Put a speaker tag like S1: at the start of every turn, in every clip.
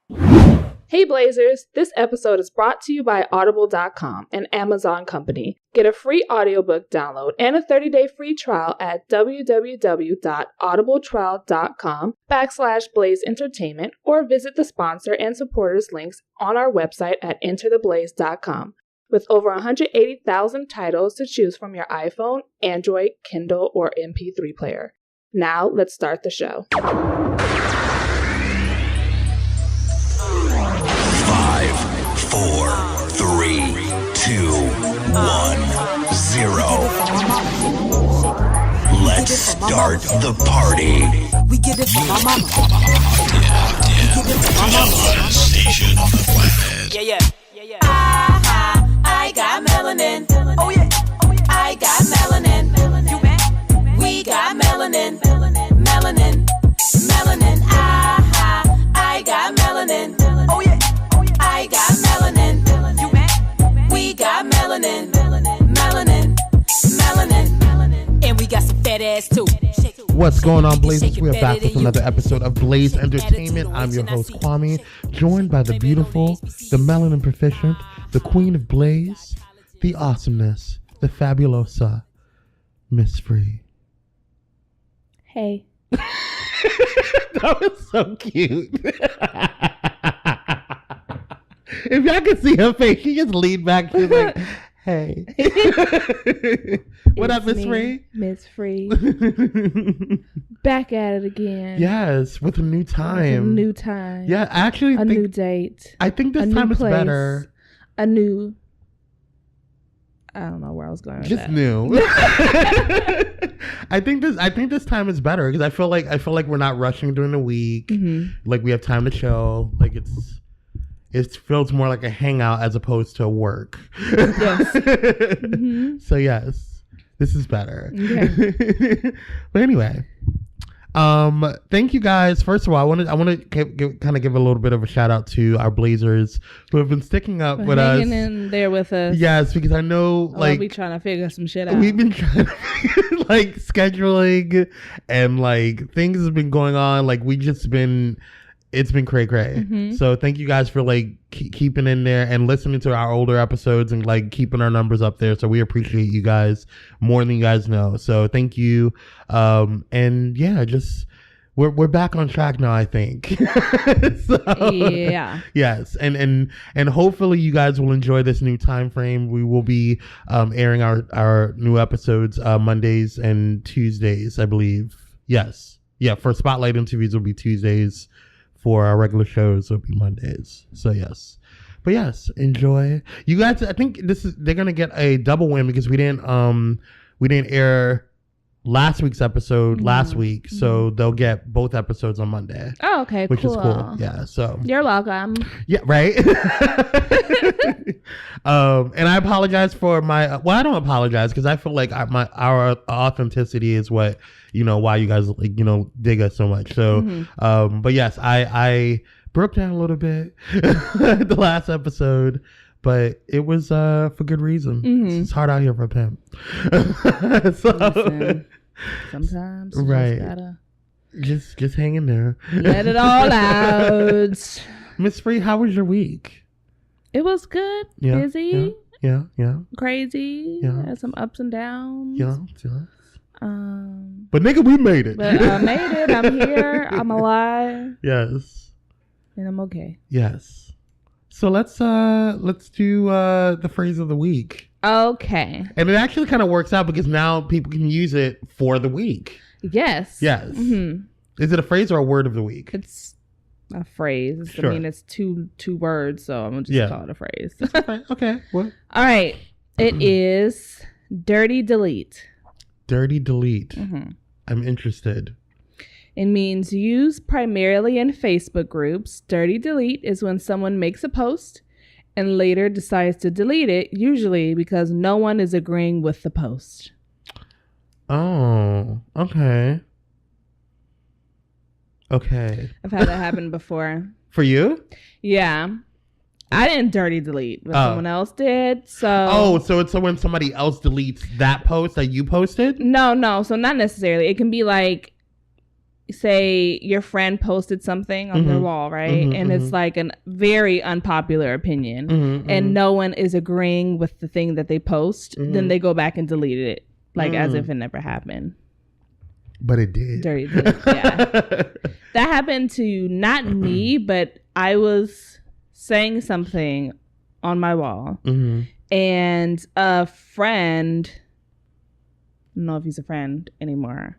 S1: Hey Blazers, this episode is brought to you by Audible.com, an Amazon company. Get a free audiobook download and a 30-day free trial at www.audibletrial.com/Blaze Entertainment or visit the sponsor and supporters links on our website at entertheblaze.com. With over 180,000 titles to choose from your iPhone, Android, Kindle, or MP3 player. Now, let's start the show.
S2: 5, 4, 3, 2, 1, 0. Let's start the party.
S3: We get it from my mama.
S2: Yeah. Station on the planet.
S3: Yeah. I got melanin. Oh yeah. I got melanin. You bet. We got melanin. Melanin. I got melanin. Oh yeah. I got melanin. You bet. We got melanin. Melanin. And we got some fat ass too.
S4: What's going on, Blazers? We are back with another episode of Blaze Entertainment. I'm your host, Kwame, joined by the beautiful, the melanin proficient, the queen of Blaze, the awesomeness, the fabulosa, Miss Free.
S1: Hey.
S4: That was so cute. If y'all could see her face, she just leaned back. She's like, hey. What up, Miss Free?
S1: Miss Free. Back at it again.
S4: Yes, with a new time. Yeah, actually.
S1: A new date.
S4: I think this time is better.
S1: A new. I don't know where I was going with
S4: just
S1: that.
S4: New. I think this time is better because I feel like we're not rushing during the week. Mm-hmm. Like we have time to chill. Like it feels more like a hangout as opposed to work. Yes. Mm-hmm. So yes, this is better. Okay. But anyway, thank you guys. First of all, I want to kind of give a little bit of a shout out to our Blazers who have been sticking up with us,
S1: hanging in there with us.
S4: Yes, because I know
S1: we trying to figure some shit out.
S4: We've been trying to like scheduling and like things have been going on. Like it's been cray. Mm-hmm. So thank you guys for like keeping in there and listening to our older episodes and like keeping our numbers up there. So we appreciate you guys more than you guys know. So thank you. And yeah, just we're back on track now, I think. So, yeah. Yes. And hopefully you guys will enjoy this new time frame. We will be airing our new episodes Mondays and Tuesdays, I believe. Yes. Yeah, for spotlight interviews will be Tuesdays. For our regular shows, it'll be Mondays. So yes, but yes, enjoy. You guys, I think they're gonna get a double win because we didn't air last week's episode last week, so they'll get both episodes on Monday.
S1: Oh, okay,
S4: which is cool. Yeah, so
S1: you're welcome.
S4: Yeah, right. And I apologize for my. Well, I don't apologize because I feel like our authenticity is what. Why you guys dig us so much. So, but yes, I broke down a little bit the last episode, but it was for good reason. Mm-hmm. It's hard out here for a pimp.
S1: Listen, sometimes you
S4: right.
S1: Just gotta
S4: just hang in there.
S1: Let it all out.
S4: Miss Free, how was your week?
S1: It was good.
S4: Yeah,
S1: busy.
S4: Yeah.
S1: Crazy.
S4: Yeah.
S1: Had some ups and downs.
S4: Yeah. But nigga, we made it.
S1: But I made it. I'm here. I'm alive.
S4: Yes.
S1: And I'm okay.
S4: Yes. So let's do the phrase of the week.
S1: Okay.
S4: And it actually kind of works out because now people can use it for the week.
S1: Yes.
S4: Yes. Mm-hmm. Is it a phrase or a word of the week?
S1: It's a phrase.
S4: Sure.
S1: I mean, it's two words, so I'm gonna just call it a phrase.
S4: Okay. What?
S1: All right. It is dirty delete.
S4: Dirty delete. Mm-hmm. I'm interested.
S1: It means used primarily in Facebook groups. Dirty delete is when someone makes a post and later decides to delete it, usually because no one is agreeing with the post.
S4: Oh, okay. Okay.
S1: I've had that happen before.
S4: For you?
S1: Yeah. I didn't dirty delete, but someone else did.
S4: So it's when somebody else deletes that post that you posted?
S1: No. So not necessarily. It can be like say your friend posted something on their wall, right? And it's like a very unpopular opinion and no one is agreeing with the thing that they post, then they go back and delete it like as if it never happened.
S4: But it did.
S1: Dirty delete, yeah. That happened to not me, but I was saying something on my wall and a friend, I don't know if he's a friend anymore,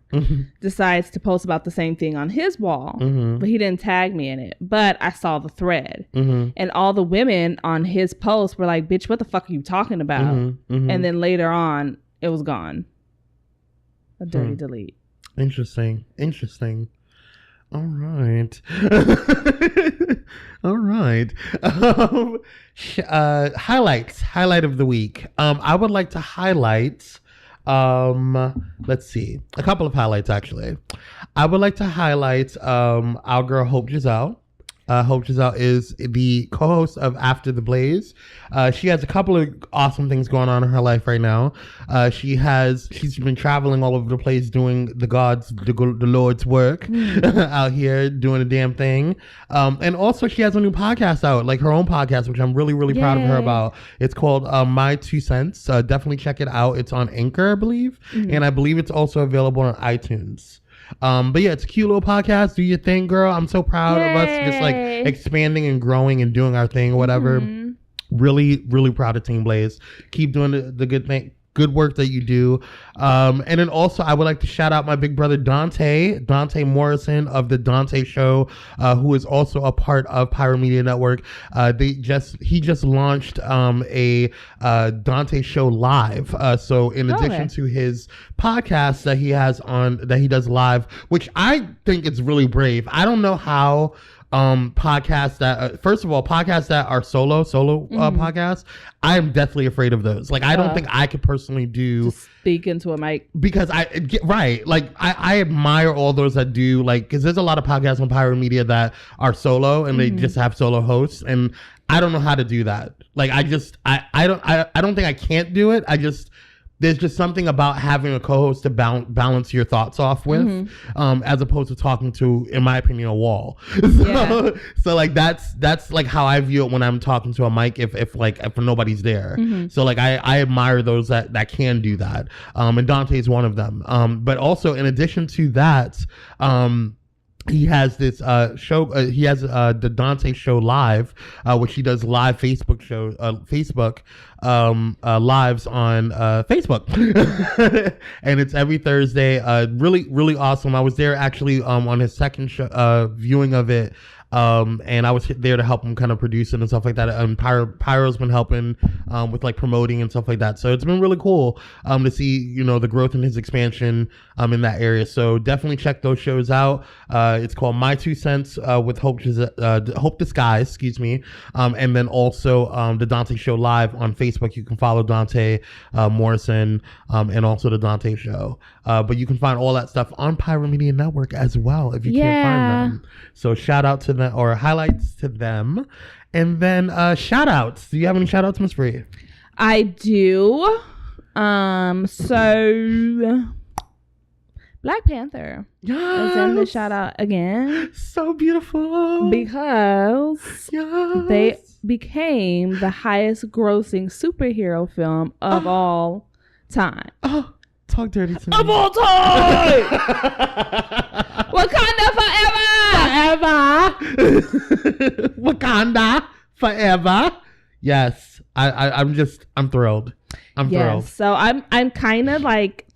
S1: decides to post about the same thing on his wall, but he didn't tag me in it. But I saw the thread and all the women on his post were like, bitch, what the fuck are you talking about? And then later on, it was gone. A dirty delete. Interesting.
S4: All right. All right. Highlight of the week. I would like to highlight... let's see, a couple of highlights actually. I would like to highlight our girl Hope Giselle. Hope Giselle is the co-host of After the Blaze. She has a couple of awesome things going on in her life right now. She's been traveling all over the place doing the Lord's work out here doing a damn thing. And also she has a new podcast out, like her own podcast, which I'm really, really proud of her about. It's called My 2 Cents. Definitely check it out. It's on Anchor, I believe. And I believe it's also available on iTunes. But yeah, it's a cute little podcast. Do your thing, girl. I'm so proud of us just like expanding and growing and doing our thing or whatever. Really, really proud of Team Blaze. Keep doing the good work that you do. And then also I would like to shout out my big brother Dante Morrison of the Dante Show, who is also a part of Pyro Media Network. He just launched a Dante Show Live. So in addition to his podcast that he does live, which I think is really brave. I don't know how podcasts that podcasts that are solo podcasts, I am deathly afraid of those. Like I don't think I could personally do
S1: just speak into a mic,
S4: because I admire all those that do, like, because there's a lot of podcasts on Pyro Media that are solo and they just have solo hosts, and I don't know how to do that. Like I don't think I can't do it. There's just something about having a co-host to balance your thoughts off with, as opposed to talking to, in my opinion, a wall. So like that's like how I view it when I'm talking to a mic, if nobody's there. So like I admire those that can do that. And Dante's one of them. But also in addition to that, he has this show. He has the Dante Show Live, which he does live Facebook lives on Facebook, and it's every Thursday. Really, really awesome. I was there actually on his second viewing of it. And I was there to help him kind of produce it and stuff like that. And Pyro's been helping with like promoting and stuff like that. So it's been really cool to see, the growth and his expansion in that area. So definitely check those shows out. It's called My 2 Cents with Hope Disguise, excuse me. And then also the Dante Show Live on Facebook. You can follow Dante Morrison and also the Dante Show. But you can find all that stuff on Pyro Media Network as well if you can't find them. So shout out to them, or highlights to them. And then shout outs. Do you have any shout outs, Miss Bree?
S1: I do. So Black Panther is in the shout out again.
S4: So beautiful.
S1: Because they became the highest grossing superhero film of all time.
S4: Oh, talk dirty to me.
S1: Of all time! Wakanda forever!
S4: Wakanda forever. Yes. I'm thrilled. I'm thrilled.
S1: So I'm kind of like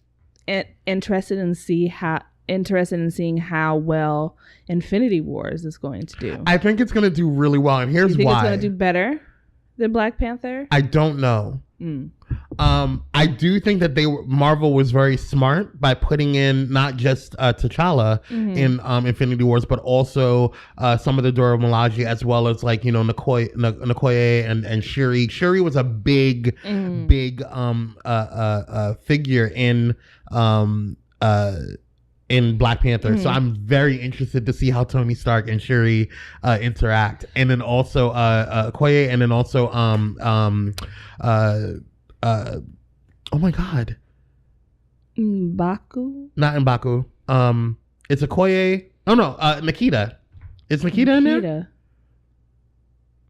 S1: interested in seeing how well Infinity Wars is going to do.
S4: I think it's going to do really well, and here's why.
S1: It's going to do better than Black Panther?
S4: I don't know. I do think that Marvel was very smart by putting in not just T'Challa in Infinity Wars, but also some of the Dora Milaje, as well as like Okoye and Shuri. Shuri was a big figure in Black Panther. So I'm very interested to see how Tony Stark and Shuri interact, and then also Okoye, and then also oh my god,
S1: M'Baku?
S4: Not M'Baku. It's Okoye. Oh no, Nikita. Is Nikita in there?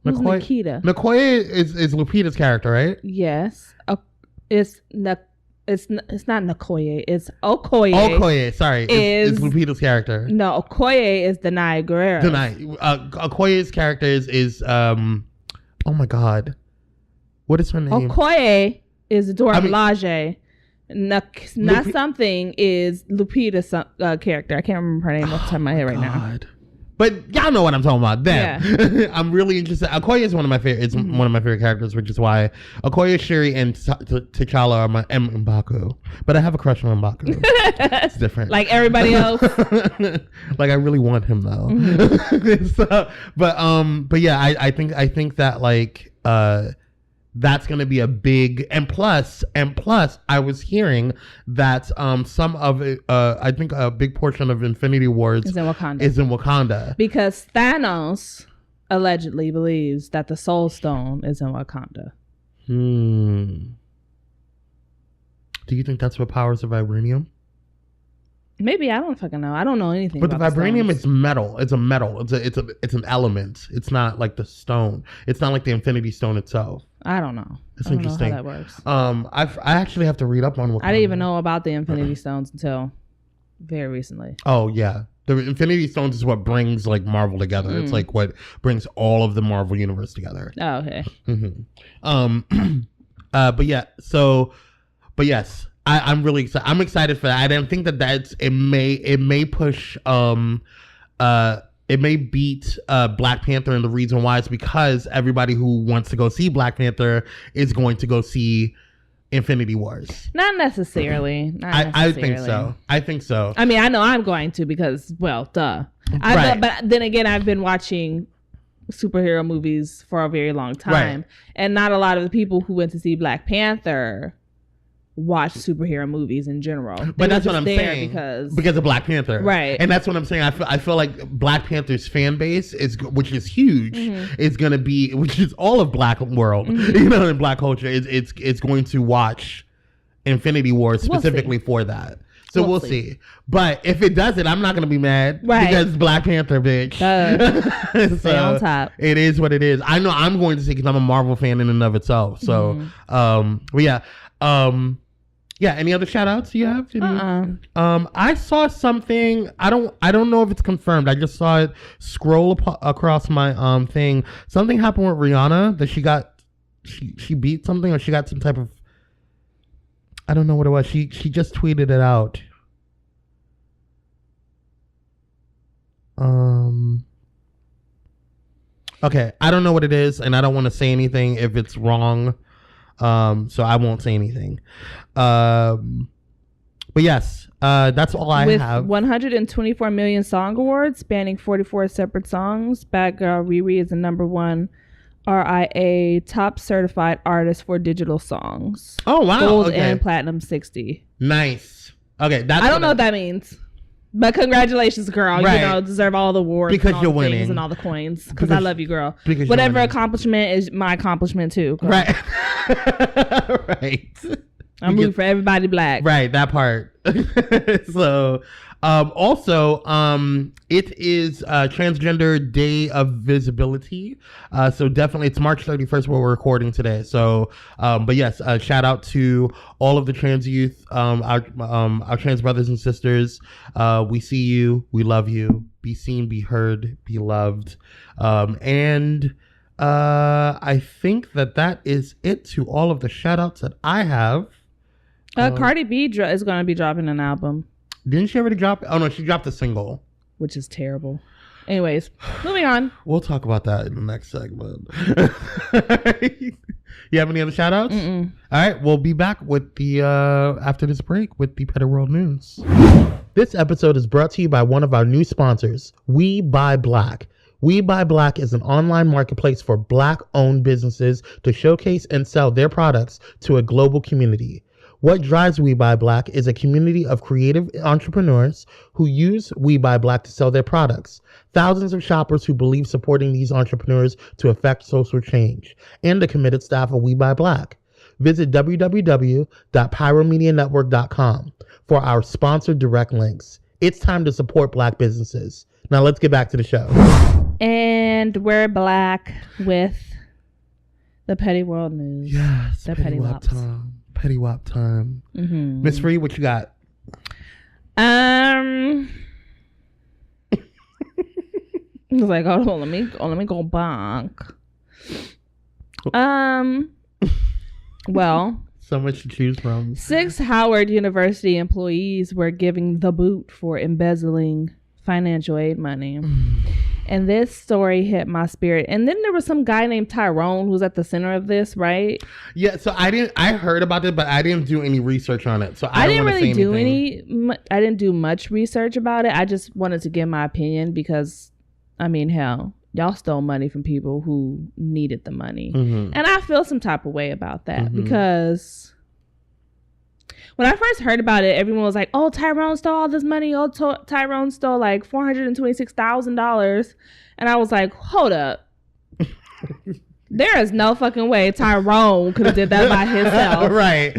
S1: Who's Nikita?
S4: Okoye is Lupita's character, right?
S1: Yes. It's not Okoye. It's Okoye.
S4: Okoye, sorry. It's Lupita's character.
S1: No, Okoye is Denai Guerrero.
S4: Okoye's character is oh my God. What is her name?
S1: Okoye is Dora Milaje. Something is Lupita's character. I can't remember her name off the top of my head right now.
S4: But y'all know what I'm talking about. Them. Yeah. I'm really interested. Okoye is one of my favorite. It's one of my favorite characters, which is why Okoye, Shuri, and T'Challa are my M'Baku. But I have a crush on M'Baku. It's different.
S1: Like everybody else.
S4: Like I really want him though. But yeah, I think that like that's going to be a big and plus I was hearing that some of it, I think a big portion of Infinity Wars is in Wakanda
S1: because Thanos allegedly believes that the Soul Stone is in Wakanda.
S4: Do you think that's what powers the vibranium?
S1: Maybe. I don't fucking know. I don't know anything
S4: but
S1: about
S4: the vibranium is metal. It's a metal. It's an element. It's not like the stone. It's not like the Infinity Stone itself.
S1: I don't know.
S4: It's
S1: interesting.
S4: Know how that works. I actually have to read up on Wakanda.
S1: I didn't even know about the Infinity Stones until very recently.
S4: Oh yeah. The Infinity Stones is what brings like Marvel together. It's like what brings all of the Marvel universe together.
S1: Oh, okay.
S4: But yes, I'm really excited. I'm excited for that. I don't think it may push it may beat Black Panther, and the reason why is because everybody who wants to go see Black Panther is going to go see Infinity Wars.
S1: Not necessarily.
S4: I think so.
S1: I mean, I know I'm going to because, well, duh. But then again, I've been watching superhero movies for a very long time, and not a lot of the people who went to see Black Panther watch superhero movies in general.
S4: But that's what I'm saying because of Black Panther,
S1: right?
S4: And that's what I'm saying. I feel like Black Panther's fan base which is huge, is going to be, which is all of Black world, in Black culture. It's going to watch Infinity War specifically for that. So we'll see. But if it doesn't, I'm not going to be mad because Black Panther, bitch.
S1: Stay on top.
S4: It is what it is. I know I'm going to see because I'm a Marvel fan in and of itself. So, but yeah. Yeah, any other shout outs you have? I saw something. I don't know if it's confirmed. I just saw it scroll across my thing. Something happened with Rihanna that she beat something, or she got some type of, I don't know what it was. She just tweeted it out. Okay, I don't know what it is, and I don't want to say anything if it's wrong. So I won't say anything. But yes, that's all I have.
S1: With 124 million song awards spanning 44 separate songs, Bad Girl Riri is the #1 RIA top certified artist for digital songs.
S4: Oh wow!
S1: Gold and platinum 60.
S4: Nice. Okay, that's
S1: I don't know what that means. But congratulations, girl.
S4: Right.
S1: You know, deserve all the awards
S4: because you're winning
S1: and all the coins. Because I love you, girl.
S4: Because
S1: whatever accomplishment is my accomplishment too. Girl.
S4: Right. Right.
S1: I'm rooting for everybody Black.
S4: Right, that part. So, also, it is Transgender Day of Visibility. So definitely, it's March 31st where we're recording today. So, but yes, shout out to all of the trans youth, our trans brothers and sisters. We see you. We love you. Be seen, be heard, be loved. And I think that is it to all of the shout outs that I have.
S1: Cardi B is going to be dropping an album.
S4: Didn't she already drop? Oh no, she dropped a single,
S1: which is terrible. Anyways, moving on.
S4: We'll talk about that in the next segment. You have any other shout outs? All right, we'll be back with the after this break with the Petty World News. This episode is brought to you by one of our new sponsors, We Buy Black. We Buy Black is an online marketplace for Black-owned businesses to showcase and sell their products to a global community. What drives We Buy Black is a community of creative entrepreneurs who use We Buy Black to sell their products, thousands of shoppers who believe supporting these entrepreneurs to affect social change, and a committed staff of We Buy Black. Visit www.pyromedianetwork.com for our sponsored direct links. it's time to support Black businesses. Now let's get back to the show.
S1: And we're back with the Petty World News.
S4: Yes,
S1: the Petty Wop
S4: time. Petty Wop time. Miss Free, what you got?
S1: I was like, hold on, let me go bonk. Well,
S4: so much to choose from.
S1: 6 Howard University employees were giving the boot for embezzling financial aid money. And this story hit my spirit. And then there was some guy named Tyrone who was at the center of this, right?
S4: Yeah, so I heard about it, but I didn't do any research on it. So I
S1: didn't really do I didn't do much research about it. I just wanted to give my opinion because, I mean, hell, y'all stole money from people who needed the money. And I feel some type of way about that because when I first heard about it, everyone was like, oh, Tyrone stole all this money. Oh, Tyrone stole like $426,000. And I was like, hold up. There is no fucking way Tyrone could have did that by himself.
S4: Right.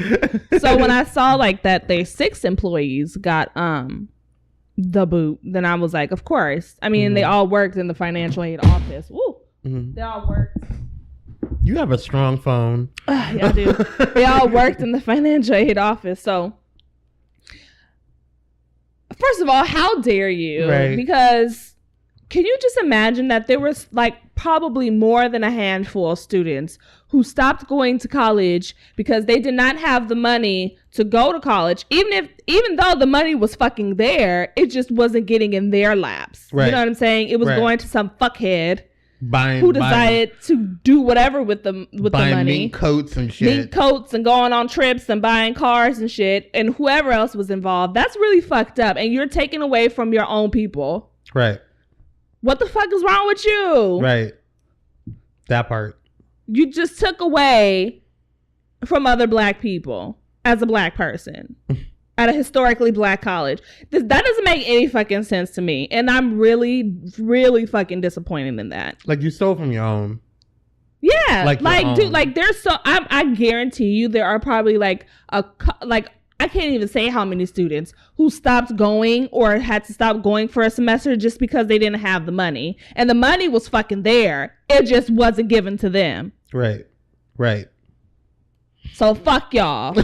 S1: So when I saw like that they 6 employees got the boot, then I was like, of course. I mean, they all worked in the financial aid office. Woo. They all worked.
S4: You have a strong phone.
S1: Yeah, I do. They all worked in the financial aid office. So, first of all, how dare you?
S4: Right.
S1: Because can you just imagine that there was like probably more than a handful of students who stopped going to college because they did not have the money to go to college, even though the money was fucking there, it just wasn't getting in their laps. Right. You know what I'm saying? It was going to some fuckhead who decided to do whatever with the money.
S4: Mink coats and shit.
S1: Mink coats and going on trips and buying cars and shit. And whoever else was involved. That's really fucked up. And you're taking away from your own people.
S4: Right.
S1: What the fuck is wrong with you?
S4: Right. That part.
S1: You just took away from other Black people as a Black person. At a historically Black college. That doesn't make any fucking sense to me. And I'm really, really fucking disappointed in that.
S4: Like, you stole from your own.
S1: Yeah. Like dude, like, there's so... I guarantee you there are probably, like, I can't even say how many students who stopped going or had to stop going for a semester just because they didn't have the money. And the money was fucking there. It just wasn't given to them.
S4: Right. Right.
S1: So, fuck y'all.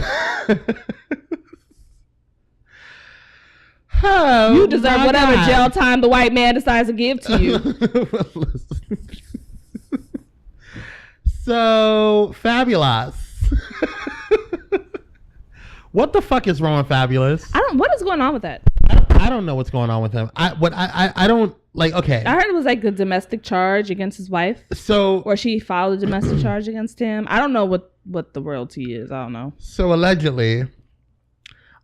S4: Oh,
S1: you deserve whatever jail time the white man decides to give to you.
S4: So, Fabulous. What the fuck is wrong with Fabulous?
S1: What is going on with that?
S4: I don't know what's going on with him. I don't like. Okay,
S1: I heard it was like a domestic charge against his wife.
S4: So,
S1: or she filed a domestic charge against him. I don't know what the royalty is. I don't know.
S4: So allegedly,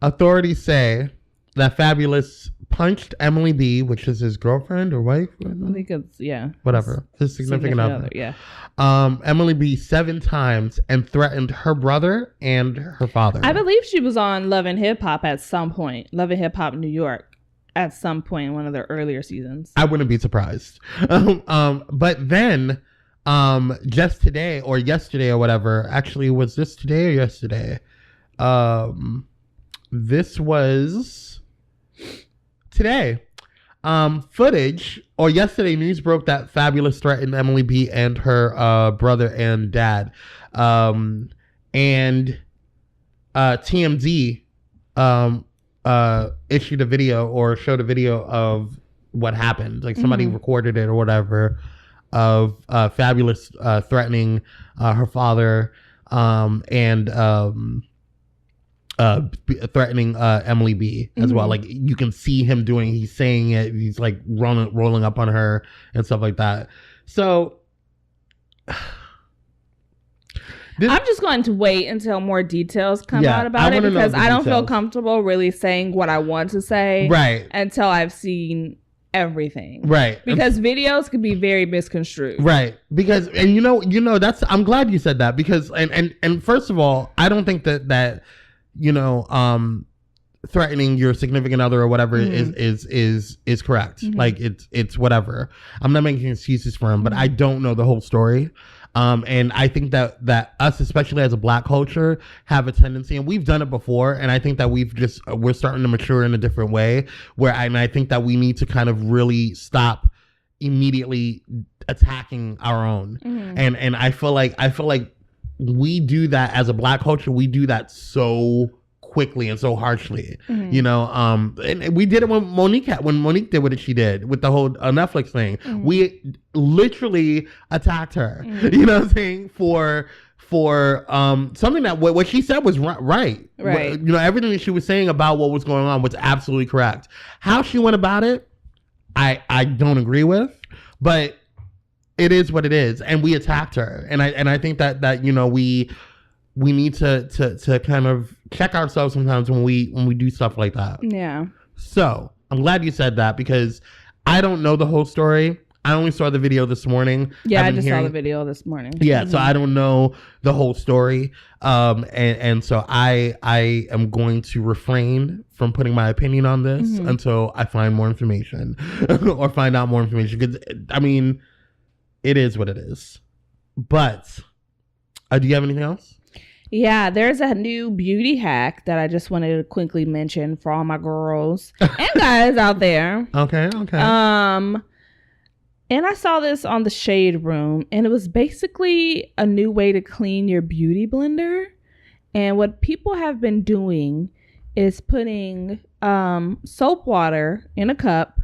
S4: authorities say that Fabulous punched Emily B, which is his girlfriend or wife.
S1: I think it's
S4: whatever, his significant other.
S1: Yeah.
S4: Emily B 7 times and threatened her brother and her father.
S1: I believe she was on Love and Hip Hop at some point. Love and Hip Hop New York at some point in one of their earlier seasons.
S4: I wouldn't be surprised. But then, just today or yesterday or whatever. Actually, was this today or yesterday? This was today. Footage, or yesterday, news broke that Fabulous threatened Emily B and her brother and dad. And TMZ issued a video or showed a video of what happened. Like somebody recorded it or whatever of Fabulous threatening her father and threatening Emily B as well. Like you can see him he's saying it. He's like rolling up on her and stuff like that. So
S1: I'm just going to wait until more details come out about it because I don't feel comfortable really saying what I want to say until I've seen everything. Right. Because videos can be very misconstrued.
S4: Right. Because and you know that's I'm glad you said that because and first of all, I don't think that threatening your significant other or whatever is correct. Like it's whatever. I'm not making excuses for him, but I don't know the whole story. And I think that us, especially as a Black culture, have a tendency, and we've done it before, and I think that we're starting to mature in a different way, and I think that we need to kind of really stop immediately attacking our own. And I feel like we do that as a Black culture. We do that so quickly and so harshly, you know. And we did it when Monique did what she did with the whole Netflix thing. We literally attacked her, you know what I'm saying, for something that what she said was right. You know, everything that she was saying about what was going on was absolutely correct. How she went about it, I don't agree with, but it is what it is, and we attacked her, and I think that you know, we need to kind of check ourselves sometimes when we do stuff like that. Yeah. So I'm glad you said that, because I don't know the whole story. I only saw the video this morning.
S1: Yeah, I just saw the video this morning.
S4: Yeah, so I don't know the whole story. And so I am going to refrain from putting my opinion on this until I find more information or find out more information. Because, I mean, it is what it is. But do you have anything else?
S1: Yeah, there's a new beauty hack that I just wanted to quickly mention for all my girls and guys out there.
S4: Okay.
S1: And I saw this on the Shade Room, and it was basically a new way to clean your beauty blender. And what people have been doing is putting soap water in a cup,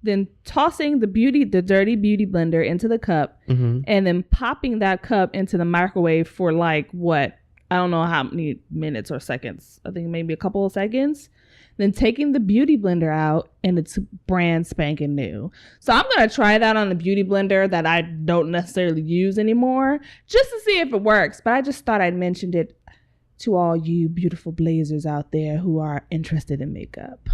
S1: then tossing the dirty beauty blender into the cup, and then popping that cup into the microwave for I don't know how many minutes or seconds. I think maybe a couple of seconds. Then taking the beauty blender out, and it's brand spanking new. So I'm going to try that on the beauty blender that I don't necessarily use anymore, just to see if it works. But I just thought I'd mentioned it to all you beautiful blazers out there who are interested in makeup.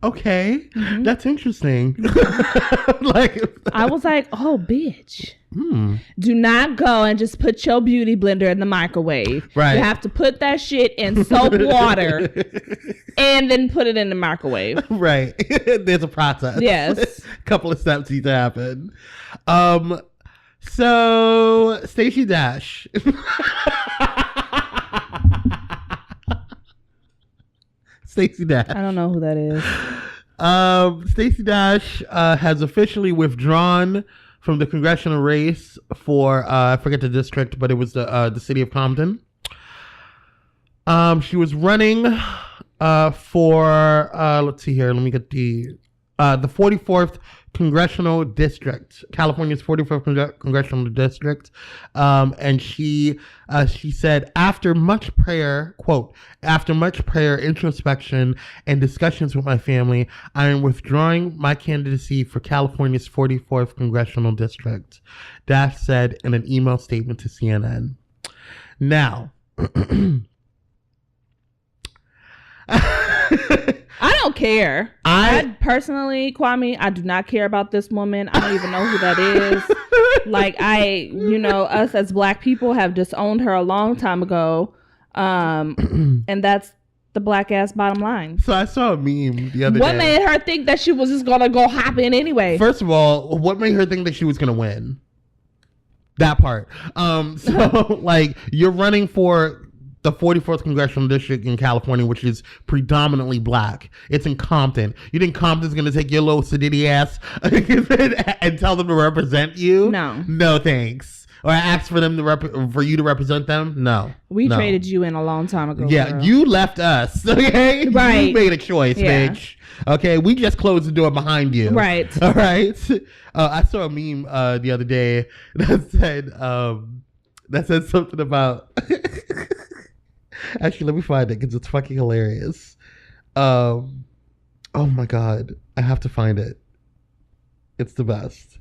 S4: Okay. That's interesting.
S1: I was like, oh, bitch. Do not go and just put your beauty blender in the microwave. Right. You have to put that shit in soap water and then put it in the microwave.
S4: Right. There's a process.
S1: Yes.
S4: A couple of steps need to happen. So Stacy Dash. Stacy Dash.
S1: I don't know who that is.
S4: Stacy Dash has officially withdrawn from the congressional race for I forget the district, but it was the city of Compton. She was running for let's see here. Let me get the 44th congressional district, California's 44th congressional district. And she said, after much prayer, quote, after much prayer, introspection, and discussions with my family, I am withdrawing my candidacy for California's 44th congressional district, Dash said in an email statement to CNN. Now,
S1: I don't care. I personally, Kwame, I do not care about this woman. I don't even know who that is. Us as Black people have disowned her a long time ago. And that's the Black ass bottom line.
S4: So I saw a meme the other day.
S1: What made her think that she was just going to go hop in anyway?
S4: First of all, what made her think that she was going to win? That part. You're running for the 44th congressional district in California, which is predominantly Black. It's in Compton. You think Compton's going to take your little sedity ass and tell them to represent you? No, thanks. Or ask for them for you to represent them? No.
S1: We traded you in a long time ago.
S4: Yeah,
S1: girl.
S4: You left us. Okay,
S1: right.
S4: You made a choice, bitch. Okay, we just closed the door behind you.
S1: Right.
S4: All right. I saw a meme the other day that said something about. Actually, let me find it because it's fucking hilarious. Oh my God. I have to find it. It's the best.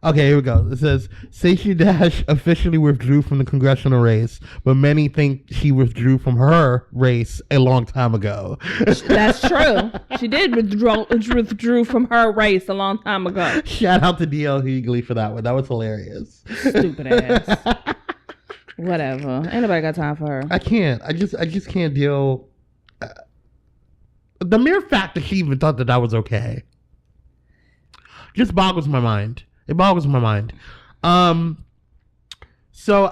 S4: Okay, here we go. It says, Stacy Dash officially withdrew from the congressional race, but many think she withdrew from her race a long time ago.
S1: That's true. She did withdrew from her race a long time ago.
S4: Shout out to D.L. Hughley for that one. That was hilarious.
S1: Stupid ass. Whatever. Ain't nobody got time for her.
S4: I can't. I just can't deal. The mere fact that she even thought that was okay just boggles my mind. It boggles my mind. So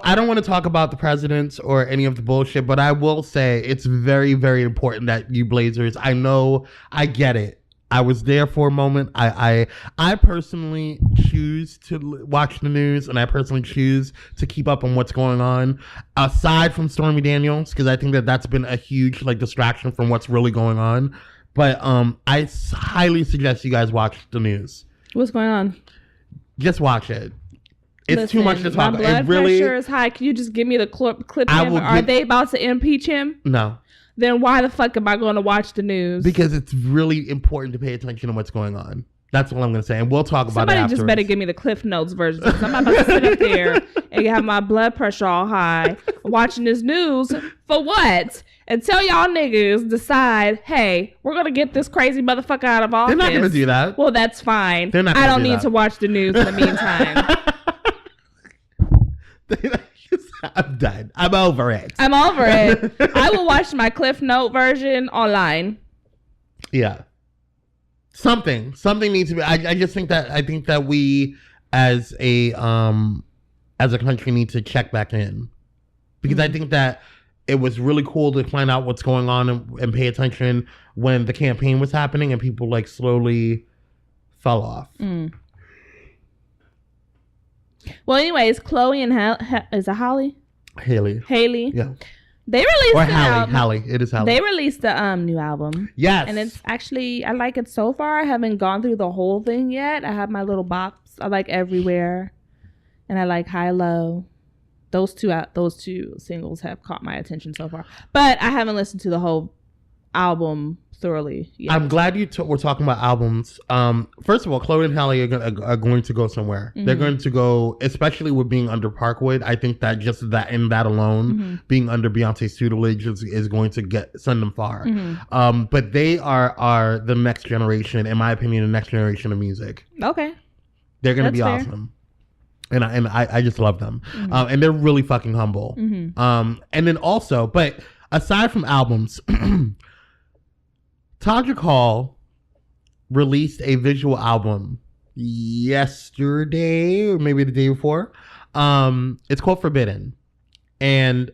S4: I don't want to talk about the presidents or any of the bullshit, but I will say it's very, very important that you Blazers, I know, I get it. I was there for a moment. I personally choose to watch the news, and I personally choose to keep up on what's going on, aside from Stormy Daniels, because I think that that's been a huge like distraction from what's really going on. But I highly suggest you guys watch the news.
S1: What's going on?
S4: Just watch it. It's
S1: Listen,
S4: too much to talk
S1: about.
S4: My blood
S1: pressure is high. Can you just give me the clip? Are they about to impeach him?
S4: No.
S1: Then why the fuck am I going to watch the news?
S4: Because it's really important to pay attention to what's going on. That's all I'm going to say. And we'll talk about it
S1: Somebody
S4: afterwards.
S1: just better give me the Cliff Notes version. Because I'm about to sit up there and have my blood pressure all high watching this news for what? Until y'all niggas decide, hey, we're going to get this crazy motherfucker out of office.
S4: They're not going to do that.
S1: Well, that's fine.
S4: They're not
S1: I
S4: gonna
S1: don't
S4: do
S1: need
S4: that.
S1: to watch the news in the meantime.
S4: I'm done. I'm over it.
S1: I'm over it. I will watch my Cliff Note version online.
S4: Yeah. Something needs to be. I just think that we as a country need to check back in, because I think that it was really cool to find out what's going on and pay attention when the campaign was happening and people like slowly fell off.
S1: Well, anyways, Chloe and is it Holly? Haley.
S4: Yeah.
S1: They released
S4: or
S1: an album.
S4: Hallie. It is Hallie.
S1: They released the new album.
S4: Yes.
S1: And it's actually, I like it so far. I haven't gone through the whole thing yet. I have my little box. I like Everywhere, and I like High Low. Those two singles have caught my attention so far. But I haven't listened to the whole album thoroughly yet.
S4: I'm glad we're talking about albums. First of all, Chloe and Hallie are going to go somewhere. They're going to go, especially with being under Parkwood. I think that just that alone, being under Beyonce's tutelage is going to send them far. But they are the next generation, in my opinion, the next generation of music.
S1: Okay.
S4: They're going to be
S1: fair.
S4: awesome. And I just love them. And they're really fucking humble. And then also, but aside from albums, Todrick Hall released a visual album yesterday, or maybe the day before. It's called Forbidden. And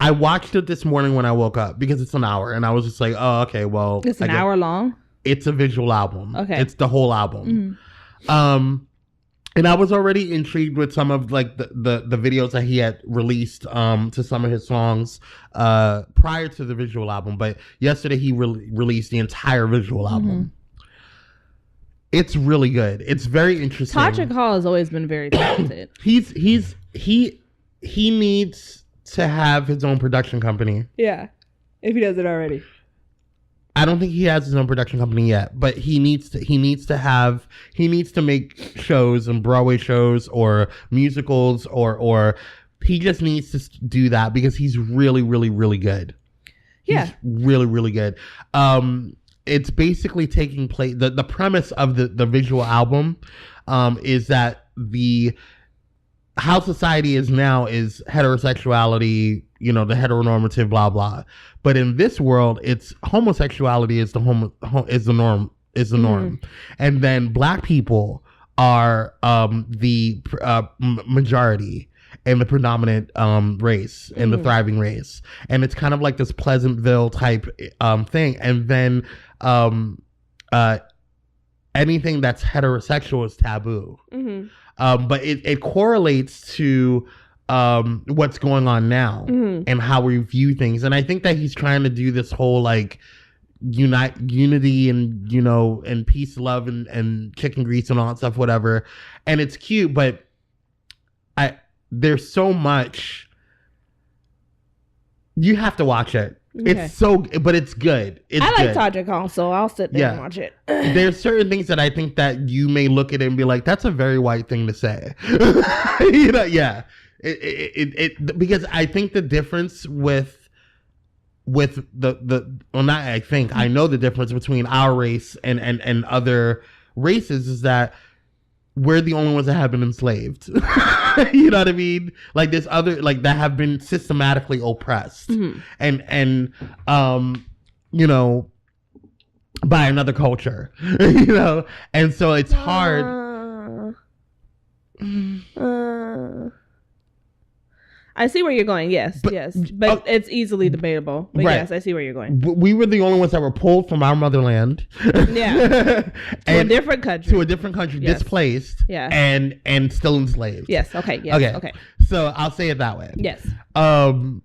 S4: I watched it this morning when I woke up because it's an hour. And I was just like, oh, okay, well.
S1: It's an hour long?
S4: It's a visual album.
S1: Okay.
S4: It's the whole album. And I was already intrigued with some of like the videos that he had released to some of his songs prior to the visual album. But yesterday he released the entire visual album. It's really good. It's very interesting.
S1: Todrick Hall has always been very talented.
S4: He needs to have his own production company.
S1: Yeah, if he does it already.
S4: I don't think he has his own production company yet, but he needs to make shows and Broadway shows or musicals or he just needs to do that because he's really, really, really good.
S1: Yeah.
S4: He's really, really good. It's basically taking place. The premise of the visual album is that how society is now is heterosexuality, the heteronormative, blah, blah. But in this world, it's homosexuality is the norm. And then black people are the majority and the predominant race and the thriving race. And it's kind of like this Pleasantville type thing. And then anything that's heterosexual is taboo. But it correlates to what's going on now and how we view things. And I think that he's trying to do this whole like unity and and peace, love and chicken grease and all that stuff, whatever. And it's cute, but there's so much. You have to watch it. Okay. But it's good. I
S1: like Todrick Hall, so I'll sit there and watch it.
S4: There's certain things that I think that you may look at it and be like, that's a very white thing to say. Yeah. It because I think the difference with I know the difference between our race and other races is that we're the only ones that have been enslaved. You know what I mean? Like there's other that have been systematically oppressed and by another culture. And so it's hard.
S1: I see where you're going. Yes, but it's easily debatable. But
S4: right.
S1: Yes, I see where you're going.
S4: We were the only ones that were pulled from our motherland.
S1: Yeah. To a different country.
S4: Yes. Displaced.
S1: Yeah.
S4: And still enslaved.
S1: Yes. Okay. Yes. Okay.
S4: So I'll say it that way.
S1: Yes.
S4: And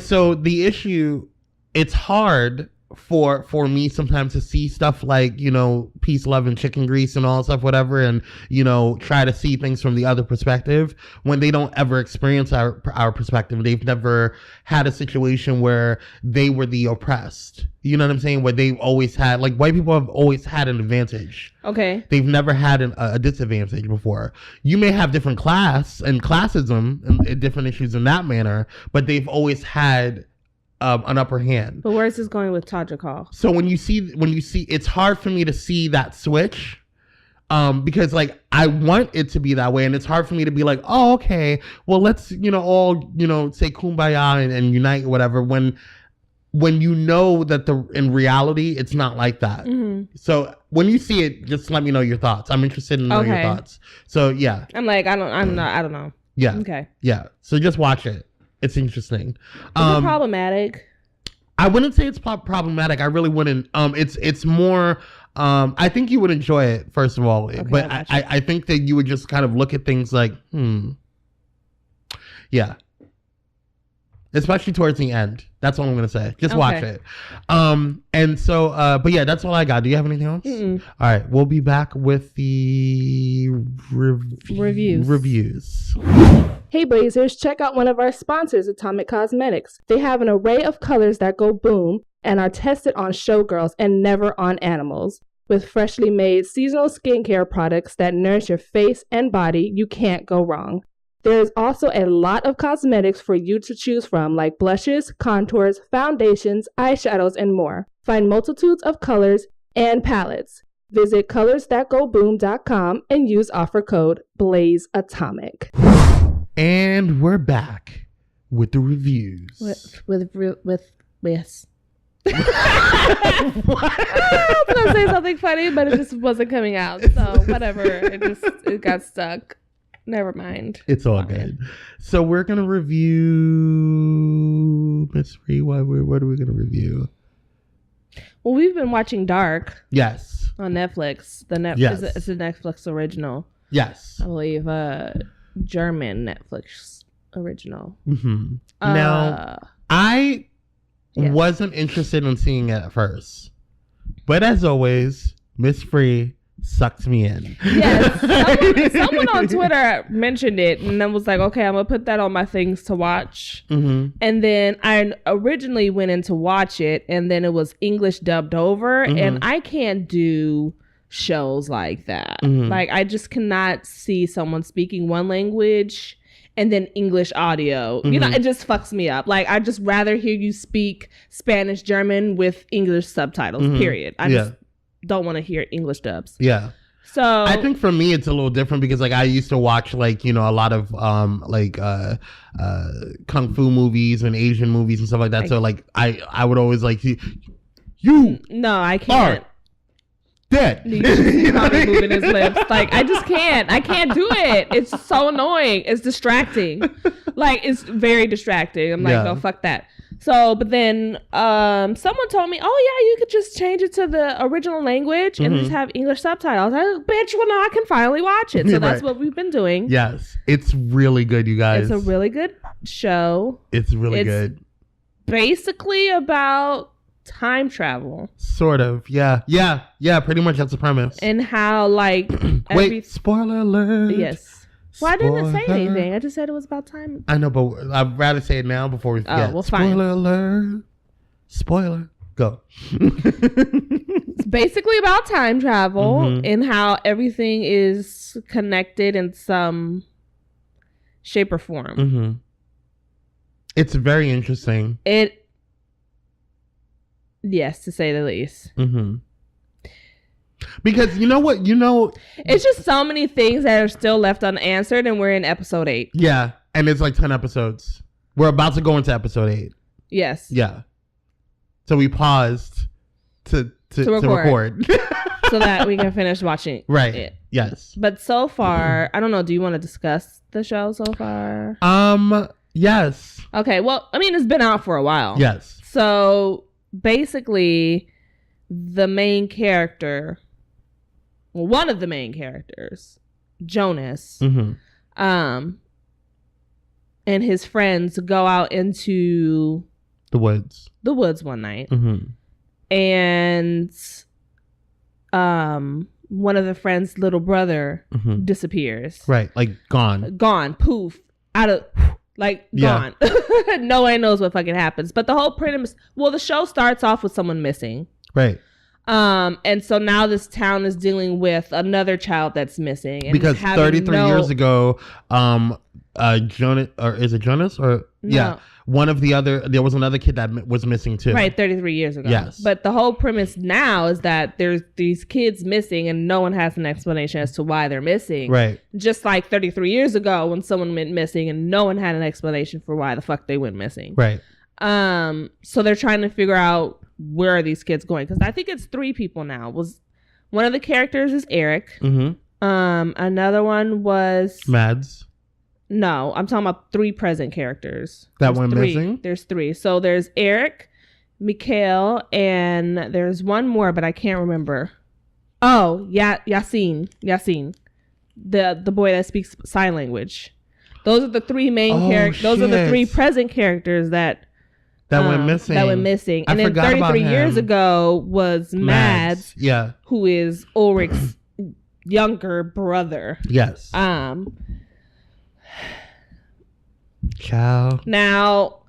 S4: so the issue, it's hard for me sometimes to see stuff like, you know, peace, love, and chicken grease and all stuff, whatever, and, you know, try to see things from the other perspective when they don't ever experience our perspective. They've never had a situation where they were the oppressed. You know what I'm saying? Where they've always had, like, white people have always had an advantage. Okay. They've never had a disadvantage before. You may have different class and classism and different issues in that manner, but they've always had an upper hand.
S1: But where is this going with Todrick Hall?
S4: So when you see, it's hard for me to see that switch, because like I want it to be that way, and it's hard for me to be like, oh, okay, well, let's, you know, all, you know, say kumbaya and unite or whatever, when you know that in reality it's not like that. Mm-hmm. So when you see it, just let me know your thoughts. I'm interested in knowing your thoughts. So yeah,
S1: I'm like, I don't know.
S4: Yeah.
S1: Okay.
S4: Yeah. So just watch it. It's interesting.
S1: Is it problematic?
S4: I wouldn't say it's problematic. I really wouldn't. It's more. I think you would enjoy it, first of all. Okay, but I think that you would just kind of look at things like, yeah. Especially towards the end. That's all I'm gonna say. Just watch it. And so, but yeah, that's all I got. Do you have anything else? Mm-mm. All right, we'll be back with the reviews.
S1: Hey Blazers, check out one of our sponsors, Atomic Cosmetics. They have an array of colors that go boom and are tested on showgirls and never on animals. With freshly made seasonal skincare products that nourish your face and body, you can't go wrong. There is also a lot of cosmetics for you to choose from, like blushes, contours, foundations, eyeshadows, and more. Find multitudes of colors and palettes. Visit colorsthatgoboom.com and use offer code BLAZEATOMIC.
S4: And we're back with the reviews.
S1: With yes. I was gonna say something funny, but it just wasn't coming out. So whatever. It got stuck. Never mind.
S4: It's all good. So we're gonna review Miss Free. What are we gonna review?
S1: Well, we've been watching Dark.
S4: Yes.
S1: On Netflix.
S4: Yes.
S1: It's a Netflix original.
S4: Yes.
S1: I believe German Netflix original.
S4: Mm-hmm. Now, I wasn't interested in seeing it at first, but as always, Miss Free sucked me in.
S1: Yes, someone on Twitter mentioned it, and I was like, okay, I'm gonna put that on my things to watch. Mm-hmm. And then I originally went in to watch it, and then it was English dubbed over, and I can't do shows like that. Like, I just cannot see someone speaking one language and then English audio. You know, it just fucks me up. Like, I'd just rather hear you speak Spanish, German with English subtitles, period. I just don't want to hear English dubs.
S4: Yeah.
S1: So
S4: I think for me it's a little different because like I used to watch like, you know, a lot of kung fu movies and Asian movies and stuff like that. So like I would always like you.
S1: No, I can't.
S4: Dead.
S1: Kwame moving his lips. Like, I just can't. I can't do it. It's so annoying. It's distracting. Like, it's very distracting. I'm like, no, fuck that. So, but then someone told me, oh yeah, you could just change it to the original language and just have English subtitles. I was like, bitch, well, now I can finally watch it. So that's what we've been doing.
S4: Yes. It's really good, you guys.
S1: It's a really good show.
S4: It's really good.
S1: Basically about time travel.
S4: Sort of. Yeah. Pretty much that's the premise.
S1: And how like
S4: wait, spoiler alert.
S1: Yes. Well, I didn't say anything. I just said it was about time.
S4: I know, but I'd rather say it now before we forget.
S1: Oh, well, fine.
S4: Spoiler alert. Spoiler. Go.
S1: It's basically about time travel and how everything is connected in some shape or form.
S4: It's very interesting.
S1: Yes, to say the least.
S4: Because you know what?
S1: It's just so many things that are still left unanswered, and we're in episode 8.
S4: Yeah, and it's like 10 episodes. We're about to go into episode 8.
S1: Yes.
S4: Yeah. So we paused to record.
S1: so that we can finish watching it.
S4: Yes.
S1: But so far, I don't know. Do you want to discuss the show so far?
S4: Yes.
S1: Okay. Well, I mean, it's been out for a while.
S4: Yes.
S1: So basically, the main character, one of the main characters, Jonas, and his friends go out into the woods one night, and one of the friends' little brother disappears.
S4: Right, like
S1: gone, poof, out of gone. No one knows what fucking happens. But the whole premise, the show starts off with someone missing.
S4: Right.
S1: And so now this town is dealing with another child that's missing. And
S4: because 33 years ago, Jonas, or is it Jonas? Or no. Yeah, there was another kid that was missing too.
S1: Right, 33 years ago.
S4: Yes.
S1: But the whole premise now is that there's these kids missing and no one has an explanation as to why they're missing.
S4: Right.
S1: Just like 33 years ago when someone went missing and no one had an explanation for why the fuck they went missing.
S4: Right.
S1: So they're trying to figure out where are these kids going, because I think it's 3 people now. One of the characters is Eric. Another one was
S4: Mads.
S1: No, I'm talking about 3 present characters.
S4: That one missing?
S1: There's 3. So there's Eric, Mikhail, and there's one more, but I can't remember. Oh, Yasin. The boy that speaks sign language. Those are the 3 main characters. Those are the 3 present characters that went missing. And then 33 years ago was Mads.
S4: Yeah.
S1: Who is Ulrich's younger brother.
S4: Yes. Ciao.
S1: Now,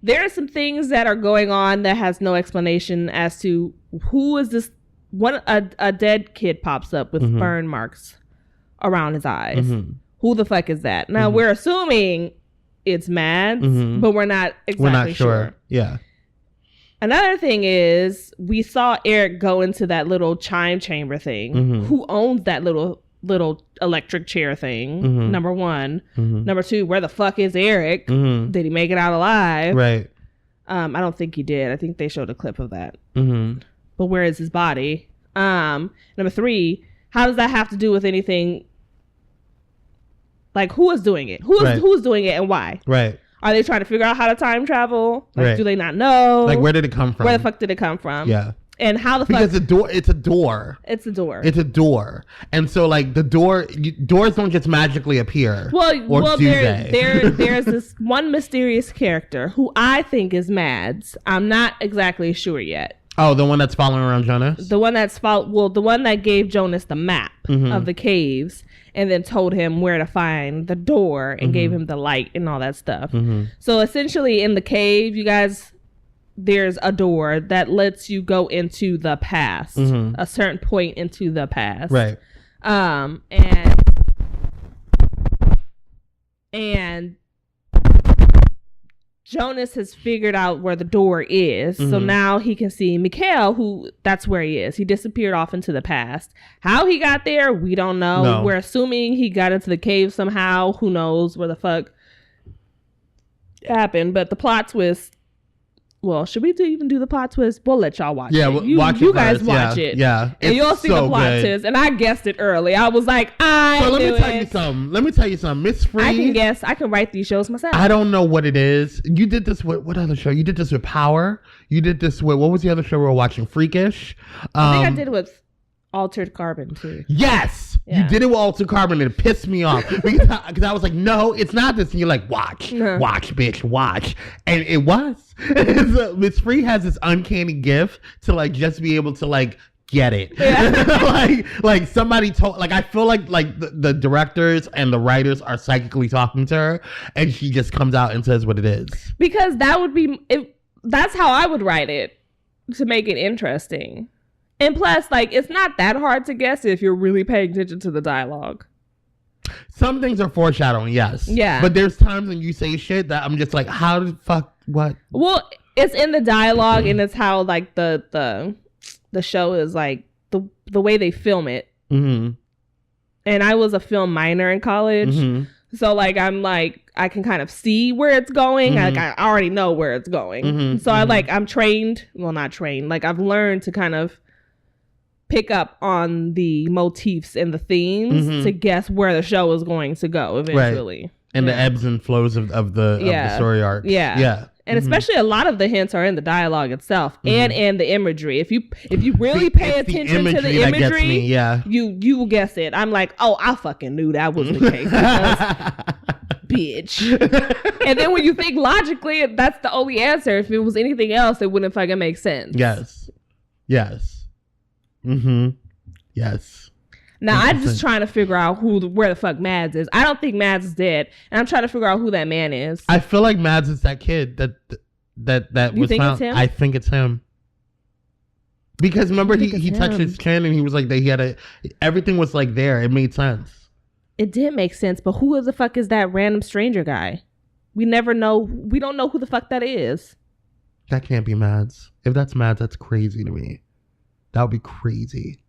S1: there are some things that are going on that has no explanation as to who is this. A dead kid pops up with burn marks around his eyes. Who the fuck is that? Now, we're assuming it's Mads, but we're not exactly sure.
S4: Yeah.
S1: Another thing is, we saw Eric go into that little chime chamber thing. Who owns that little electric chair thing? Number 1. Number 2, where the fuck is Eric? Did he make it out alive?
S4: Right.
S1: I don't think he did. I think they showed a clip of that. But where is his body? Number 3, how does that have to do with anything? Like, who is doing it? Who's doing it and why?
S4: Right.
S1: Are they trying to figure out how to time travel? Like, do they not know?
S4: Like, where did it come from?
S1: Where the fuck did it come from?
S4: Yeah.
S1: And how the
S4: fuck? Because it's a door. And so, like, doors don't just magically appear. There's
S1: this one mysterious character who I think is Mads. I'm not exactly sure yet.
S4: Oh, the one that's following around Jonas?
S1: The one the one that gave Jonas the map of the caves and then told him where to find the door and gave him the light and all that stuff. So essentially in the cave, you guys, there's a door that lets you go into the past, a certain point into the past.
S4: Right.
S1: And Jonas has figured out where the door is. So now he can see Mikhail, who that's where he is. He disappeared off into the past. How he got there, we don't know. No. We're assuming he got into the cave somehow. Who knows where the fuck happened. But the plot twist, well, should we even do the plot twist? We'll let y'all watch it. You guys watch it.
S4: Yeah.
S1: And you'll see the plot twist. And I guessed it early. I was like, let me
S4: tell you something. Miss Free.
S1: I can guess. I can write these shows myself.
S4: I don't know what it is. You did this with, what other show? You did this with Power. You did this with, what was the other show we were watching? Freakish.
S1: I think I did it with Altered Carbon too.
S4: Yes. Yeah. You did it with Altered Carbon and it pissed me off because I was like, no, it's not this. And you're like, watch, bitch, watch. And it was. So Miss Free has this uncanny gift to like just be able to like get it. Yeah. like somebody told, like I feel like the directors and the writers are psychically talking to her and she just comes out and says what it is.
S1: Because that would be, that's how I would write it to make it interesting. And plus, like, it's not that hard to guess if you're really paying attention to the dialogue.
S4: Some things are foreshadowing, yes.
S1: Yeah.
S4: But there's times when you say shit that I'm just like, how the fuck, what?
S1: Well, it's in the dialogue and it's how, like, the show is, like, the way they film it. And I was a film minor in college. So, like, I can kind of see where it's going. Like, I already know where it's going. So, I'm trained. Well, not trained. Like, I've learned to kind of pick up on the motifs and the themes to guess where the show is going to go eventually.
S4: Right. And the ebbs and flows of the story arc.
S1: Yeah. And especially a lot of the hints are in the dialogue itself and in the imagery. If you really pay attention to the imagery, you will guess it. I'm like, oh, I fucking knew that was the case. Bitch. And then when you think logically, that's the only answer. If it was anything else, it wouldn't fucking make sense.
S4: Yes. Yes. Yes.
S1: Now, I'm just trying to figure out where the fuck Mads is. I don't think Mads is dead. And I'm trying to figure out who that man is.
S4: I feel like Mads is that kid that was found. It's him? I think it's him. Because remember, he touched his chin and he was like, everything was like there. It made sense.
S1: It did make sense. But who the fuck is that random stranger guy? We never know. We don't know who the fuck that is.
S4: That can't be Mads. If that's Mads, that's crazy to me. That would be crazy.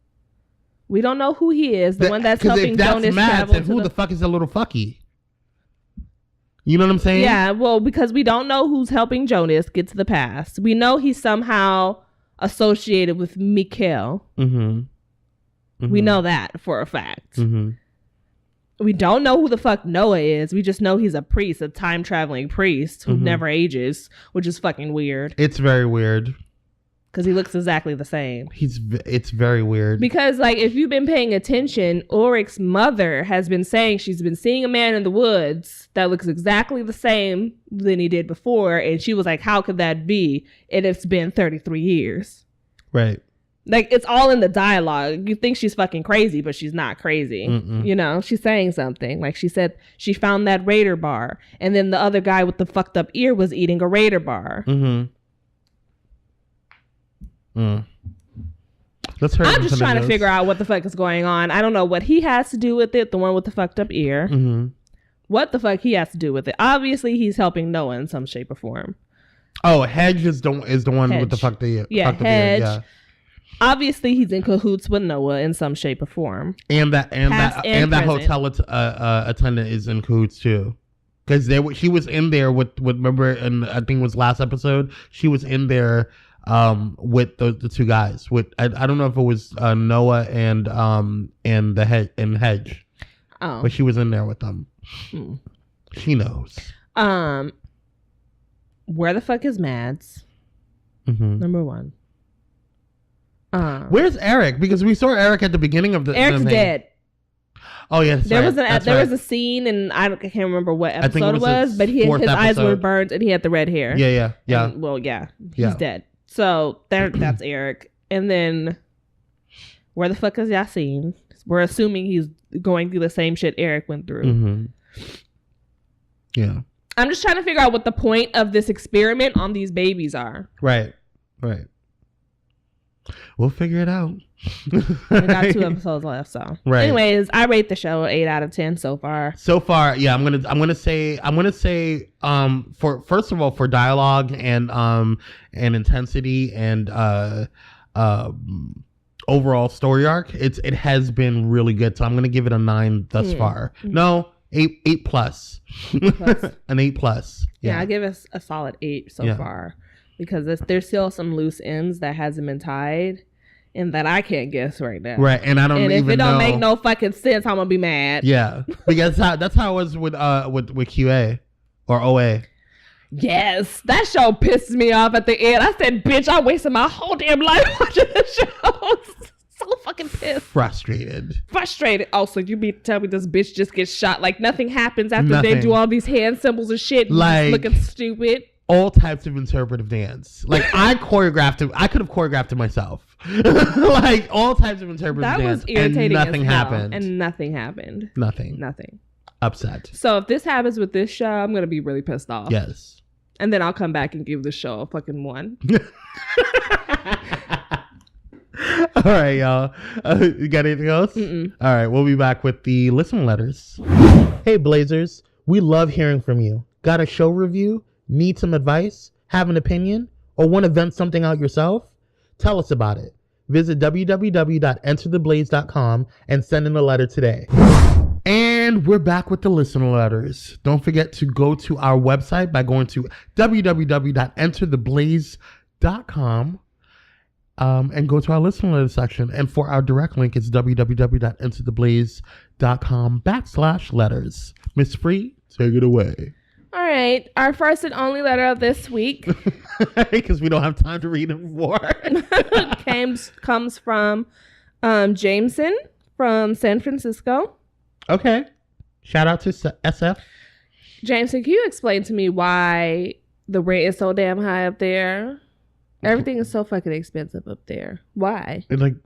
S1: We don't know who he is. The one that's helping Jonas travel.
S4: Who the fuck is the little fucky? You know what I'm saying?
S1: Yeah, well, because we don't know who's helping Jonas get to the past. We know he's somehow associated with Mikhail. We know that for a fact. We don't know who the fuck Noah is. We just know he's a priest, a time-traveling priest who never ages, which is fucking weird.
S4: It's very weird.
S1: Because he looks exactly the same.
S4: It's very weird.
S1: Because, like, if you've been paying attention, Ulrich's mother has been saying she's been seeing a man in the woods that looks exactly the same than he did before. And she was like, how could that be? And it's been 33 years.
S4: Right.
S1: Like, it's all in the dialogue. You think she's fucking crazy, but she's not crazy. You know, she's saying something. Like, she said she found that Raider bar. And then the other guy with the fucked up ear was eating a Raider bar.
S4: Let's hear.
S1: I'm just trying to figure out what the fuck is going on. I don't know what he has to do with it. The one with the fucked up ear. What the fuck he has to do with it? Obviously, he's helping Noah in some shape or form.
S4: Oh, Hedge is the one with the fucked up ear.
S1: Yeah, Hedge. Yeah. Obviously, he's in cahoots with Noah in some shape or form.
S4: And that hotel attendant is in cahoots too. Because she was in there with remember, and I think it was last episode. She was in there with the two guys. With I don't know if it was Noah and Hedge. Oh, but she was in there with them. She knows.
S1: Where the fuck is Mads? Number one.
S4: Where's Eric? Because we saw Eric at the beginning of the.
S1: Eric's dead.
S4: Oh yeah,
S1: there was a scene, and I can't remember what episode it was, but his eyes were burned and he had the red hair.
S4: Yeah.
S1: And, he's dead. So that's Eric. And then where the fuck is Yasin? We're assuming he's going through the same shit Eric went through.
S4: Yeah.
S1: I'm just trying to figure out what the point of this experiment on these babies are.
S4: Right. We'll figure it out.
S1: We got 2 episodes left, so. Right. Anyways, I rate the show 8 out of 10 so far.
S4: So far, yeah. I'm gonna say for first of all, for dialogue and intensity and overall story arc, it has been really good. So I'm gonna give it a 9 thus far. No, 8 plus. An 8 plus.
S1: Yeah, I give it a solid 8 so far. Because there's still some loose ends that hasn't been tied and that I can't guess right now.
S4: Right, and I don't even know. And if it don't
S1: make no fucking sense, I'm going to be mad.
S4: Yeah, because that's how it was with QA or OA.
S1: Yes, that show pisses me off at the end. I said, bitch, I wasted my whole damn life watching the show. So fucking pissed.
S4: Frustrated.
S1: Oh, so you tell me this bitch just gets shot like nothing happens after they do all these hand symbols and shit and like, just looking stupid.
S4: All types of interpretive dance. Like I choreographed it. I could have choreographed it myself. Like all types of interpretive dance. That was irritating. And
S1: nothing happened.
S4: Nothing. Upset.
S1: So if this happens with this show, I'm gonna be really pissed off.
S4: Yes.
S1: And then I'll come back and give the show a fucking 1.
S4: All right, y'all. You got anything else? All right, we'll be back with the listener letters. Hey, Blazers. We love hearing from you. Got a show review? Need some advice? Have an opinion? Or want to vent something out yourself? Tell us about it. Visit www.entertheblaze.com and send in a letter today. And we're back with the listener letters. Don't forget to go to our website by going to www.entertheblaze.com and go to our listener letter section. And for our direct link, it's www.intotheblaze.com/letters. Miss Free, take it away.
S1: All right. Our first and only letter of this week,
S4: because we don't have time to read them more,
S1: comes from Jameson from San Francisco.
S4: Okay. Shout out to SF.
S1: Jameson, can you explain to me why the rent is so damn high up there? Everything is so fucking expensive up there. Why?
S4: Like,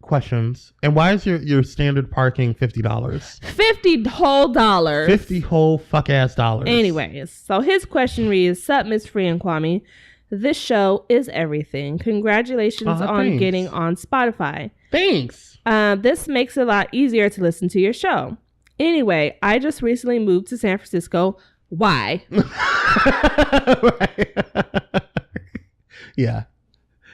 S4: questions. And why is your standard parking $50?
S1: $50 whole dollars.
S4: 50 whole fuck ass dollars.
S1: Anyways, so his question reads, "Sup, Miss Free and Kwame. This show is everything. Congratulations on getting on Spotify.
S4: Thanks.
S1: This makes it a lot easier to listen to your show. Anyway, I just recently moved to San Francisco. Why?"
S4: Right. Yeah.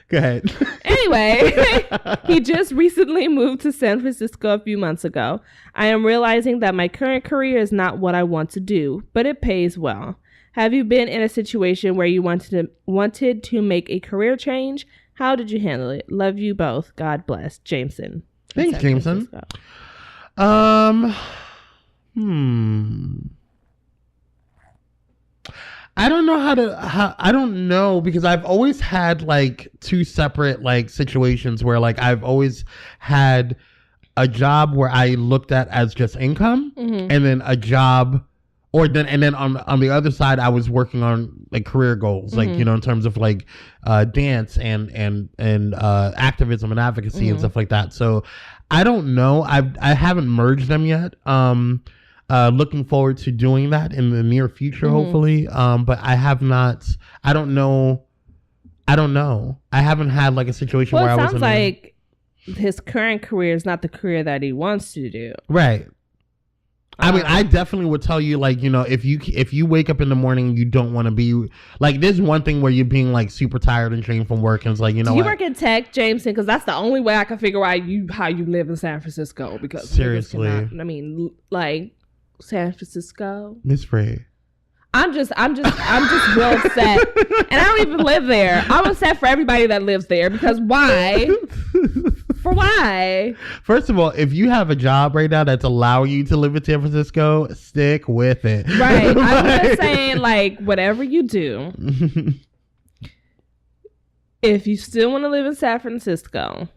S4: Go ahead.
S1: Anyway, he just recently moved to San Francisco a few months ago. I am realizing that my current career is not what I want to do, but it pays well. Have you been in a situation where you wanted to make a career change? How did you handle it? Love you both. God bless. Jameson.
S4: Thanks, Jameson. I don't know I don't know, because I've always had like two separate like situations where like I've always had a job where I looked at as just income, and then a job and then on the other side I was working on like career goals, like, you know, in terms of like dance and activism and advocacy and stuff like that. So I don't know. I haven't merged them yet. Looking forward to doing that in the near future, hopefully. But I have not. I don't know. I haven't had like a situation where I was. It sounds
S1: like his current career is not the career that he wants to do.
S4: Right. I mean, I definitely would tell you, like, you know, if you wake up in the morning, you don't want to be like, there's one thing where you're being like super tired and drained from work, and it's like, you know,
S1: you work in tech, Jameson, because that's the only way I can figure out how you live in San Francisco. Because
S4: seriously,
S1: I mean, like. San Francisco.
S4: Miss Frey.
S1: I'm just real upset. And I don't even live there. I'm upset for everybody that lives there, because why? For why?
S4: First of all, if you have a job right now that's allowing you to live in San Francisco, stick with it.
S1: Right. I'm just saying, like, whatever you do, if you still want to live in San Francisco,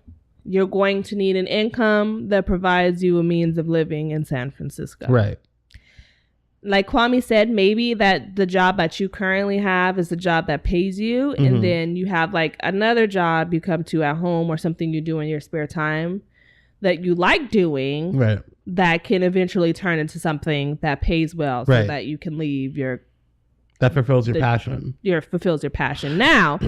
S1: you're going to need an income that provides you a means of living in San Francisco.
S4: Right.
S1: Like Kwame said, maybe that the job that you currently have is the job that pays you. And then you have like another job you come to at home, or something you do in your spare time that you like doing,
S4: right,
S1: that can eventually turn into something that pays well, so that you can leave
S4: that fulfills your passion.
S1: Fulfills your passion. Now,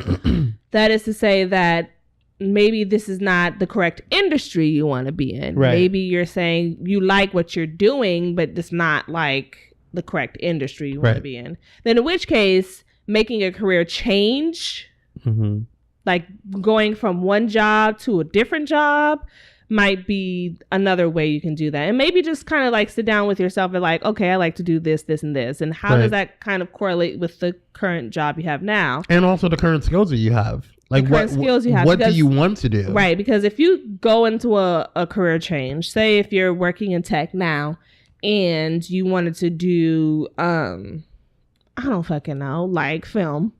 S1: that is to say that maybe this is not the correct industry you want to be in. Right. Maybe you're saying you like what you're doing, but it's not like the correct industry you want to be in. Then in which case, making a career change, like going from one job to a different job, might be another way you can do that. And maybe just kind of like sit down with yourself and like, okay, I like to do this, this, and this. And how does that kind of correlate with the current job you have now? And also the current skills that you have. Like what skills you have. What do you want to do? Right. Because if you go into a career change, say if you're working in tech now and you wanted to do, I don't fucking know, like film.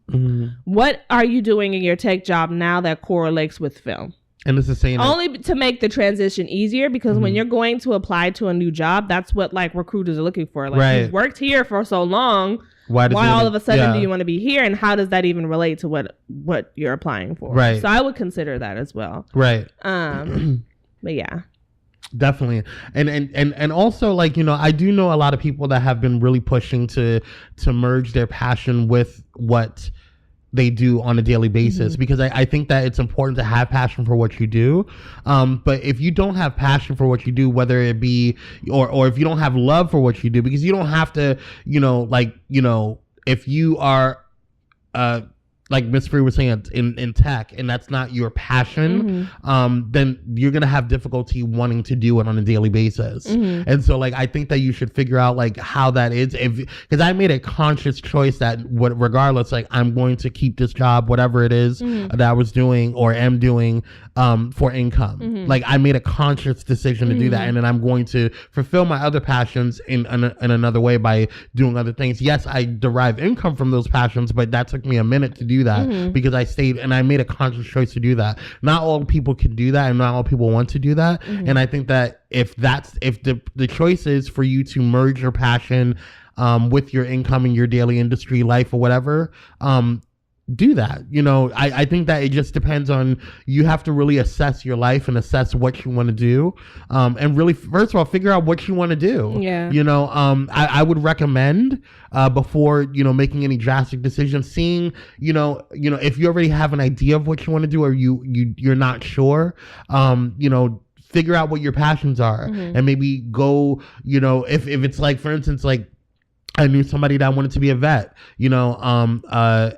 S1: What are you doing in your tech job now that correlates with film? And it's the same. Only to make the transition easier, because when you're going to apply to a new job, that's what like recruiters are looking for. Like, you've worked here for so long. Why all of a sudden do you want to be here? And how does that even relate to what you're applying for? Right. So I would consider that as well. Right. But yeah. Definitely. And also, like, you know, I do know a lot of people that have been really pushing to merge their passion with what they do on a daily basis, because I think that it's important to have passion for what you do. But if you don't have passion for what you do, whether it be, or if you don't have love for what you do, because you don't have to, you know, like, you know, if you are,
S4: like Miss Free was saying, in tech, and that's not your passion, then you're gonna have difficulty wanting to do it on a daily basis. And so like I think that you should figure out like how that is, because I made a conscious choice that regardless, like I'm going to keep this job, whatever it is that I was doing or am doing, for income. Like I made a conscious decision to do that, and then I'm going to fulfill my other passions in another way by doing other things. Yes, I derive income from those passions, but that took me a minute to do that because I stayed and I made a conscious choice to do that. Not all people can do that, and not all people want to do that. And I think that if the choice is for you to merge your passion with your income in your daily industry life or whatever, do that. You know, I think that it just depends on, you have to really assess your life and assess what you want to do, and really first of all figure out what you want to do. You know, I would recommend before, you know, making any drastic decisions, seeing, you know if you already have an idea of what you want to do, or you're not sure, you know, figure out what your passions are, and maybe go, you know, if it's like, for instance, like I knew somebody that wanted to be a vet, you know,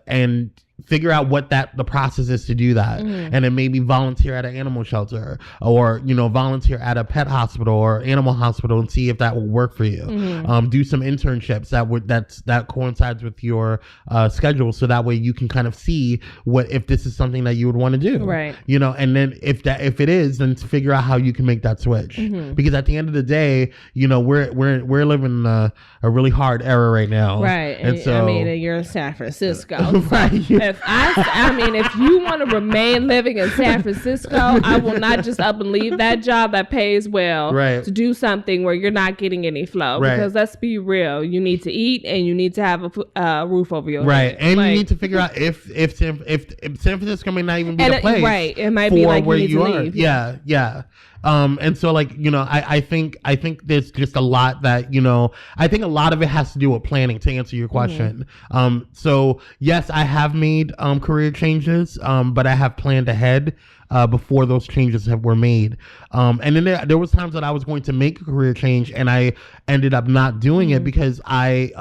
S4: and figure out what the process is to do that, and then maybe volunteer at an animal shelter, or, you know, volunteer at a pet hospital or animal hospital and see if that will work for you. Do some internships that coincides with your schedule, so that way you can kind of see if this is something that you would want to do, right? You know, and then if it is, then to figure out how you can make that switch, because at the end of the day, you know, we're living in a really hard era right now,
S5: right?
S4: And so,
S5: I mean, you're in San Francisco, right? If you want to remain living in San Francisco, I will not just up and leave that job that pays well, right, to do something where you're not getting any flow. Right. Because let's be real, you need to eat and you need to have a roof over your head. And
S4: you need to figure out if San Francisco may not even be the place,
S5: right? It might be like
S4: where
S5: you
S4: are.
S5: Leave.
S4: Yeah. And so, like, you know, I think there's just a lot that, you know, I think a lot of it has to do with planning, to answer your question. So yes, I have made career changes, but I have planned ahead before those changes were made. And then there was times that I was going to make a career change and I ended up not doing it because I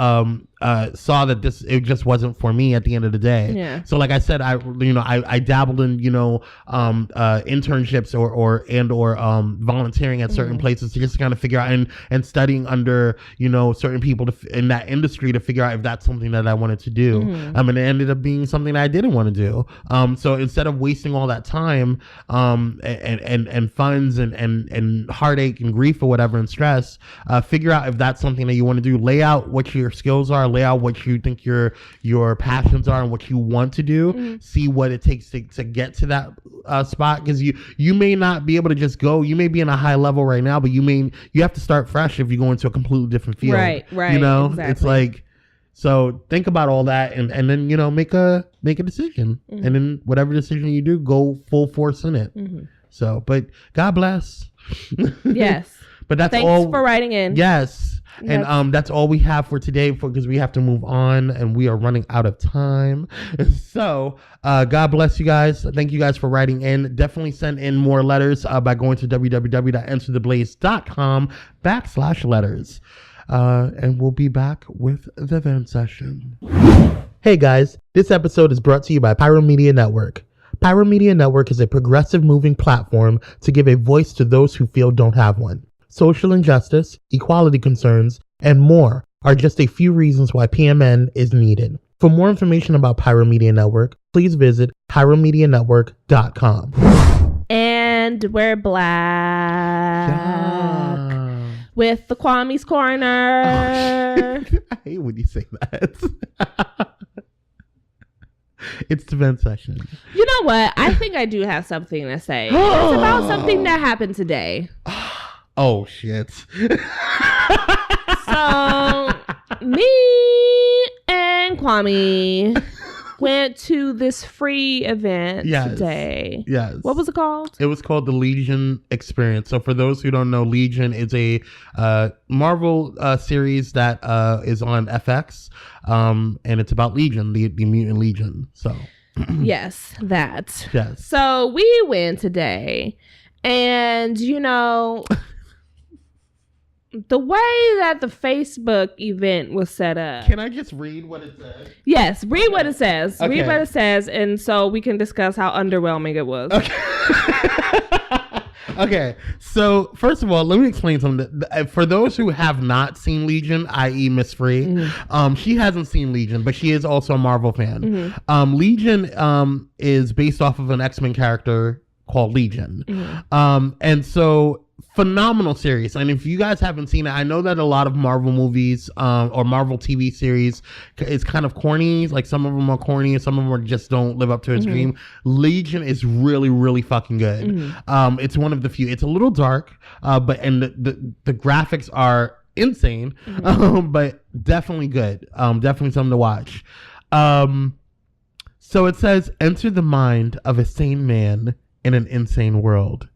S4: saw that it just wasn't for me at the end of the day. Yeah. So like I said, I dabbled in, you know, internships or volunteering at certain places to just kind of figure out and studying under, you know, certain people in that industry to figure out if that's something that I wanted to do. And it ended up being something that I didn't want to do. So instead of wasting all that time and funds and heartache and grief or whatever and stress, figure out if that's something that you want to do. Lay out what your skills are, lay out what you think your passions are and what you want to do. See what it takes to get to that spot, because you may not be able to just go. You may be in a high level right now, but you have to start fresh if you go into a completely different field. Right. You know, exactly. It's like, so think about all that and then, you know, make a decision, and then whatever decision you do, go full force in it. So, but God bless.
S5: Yes.
S4: But that's
S5: Thanks
S4: all.
S5: Thanks for writing in.
S4: Yes. And that's all we have for today, because we have to move on and we are running out of time. So God bless you guys. Thank you guys for writing in. Definitely send in more letters by going to www.entertheblaze.com/letters. And we'll be back with the vent session. Hey guys, this episode is brought to you by Pyro Media Network. Pyro Media Network is a progressive moving platform to give a voice to those who feel don't have one. Social injustice, equality concerns, and more are just a few reasons why PMN is needed. For more information about Pyro Media Network, please visit pyromedianetwork.com.
S5: And we're black with the Kwame's Corner.
S4: I hate when you say that. It's the vent session.
S5: You know what? I think I do have something to say. It's about something that happened today.
S4: Oh, shit.
S5: So, me and Kwame went to this free event today.
S4: Yes.
S5: What was it called?
S4: It was called the Legion Experience. So for those who don't know, Legion is a Marvel series that is on FX. And it's about Legion, the Mutant Legion. So
S5: yes, that.
S4: Yes.
S5: So we went today, and you know, the way that the Facebook event was set up.
S4: Can I just read what it says?
S5: Yes, read what it says. Okay. Read what it says, and so we can discuss how underwhelming it was.
S4: Okay. Okay, so first of all, let me explain something. For those who have not seen Legion, i.e. Miss Free, she hasn't seen Legion, but she is also a Marvel fan. Legion is based off of an X-Men character called Legion. And so phenomenal series. And if you guys haven't seen it, I know that a lot of Marvel movies or Marvel TV series is kind of corny. Like some of them are corny and some of them just don't live up to its dream. Legion is really, really fucking good. It's one of the few. It's a little dark, but the graphics are insane, but definitely good. Definitely something to watch. So it says, enter the mind of a sane man in an insane world.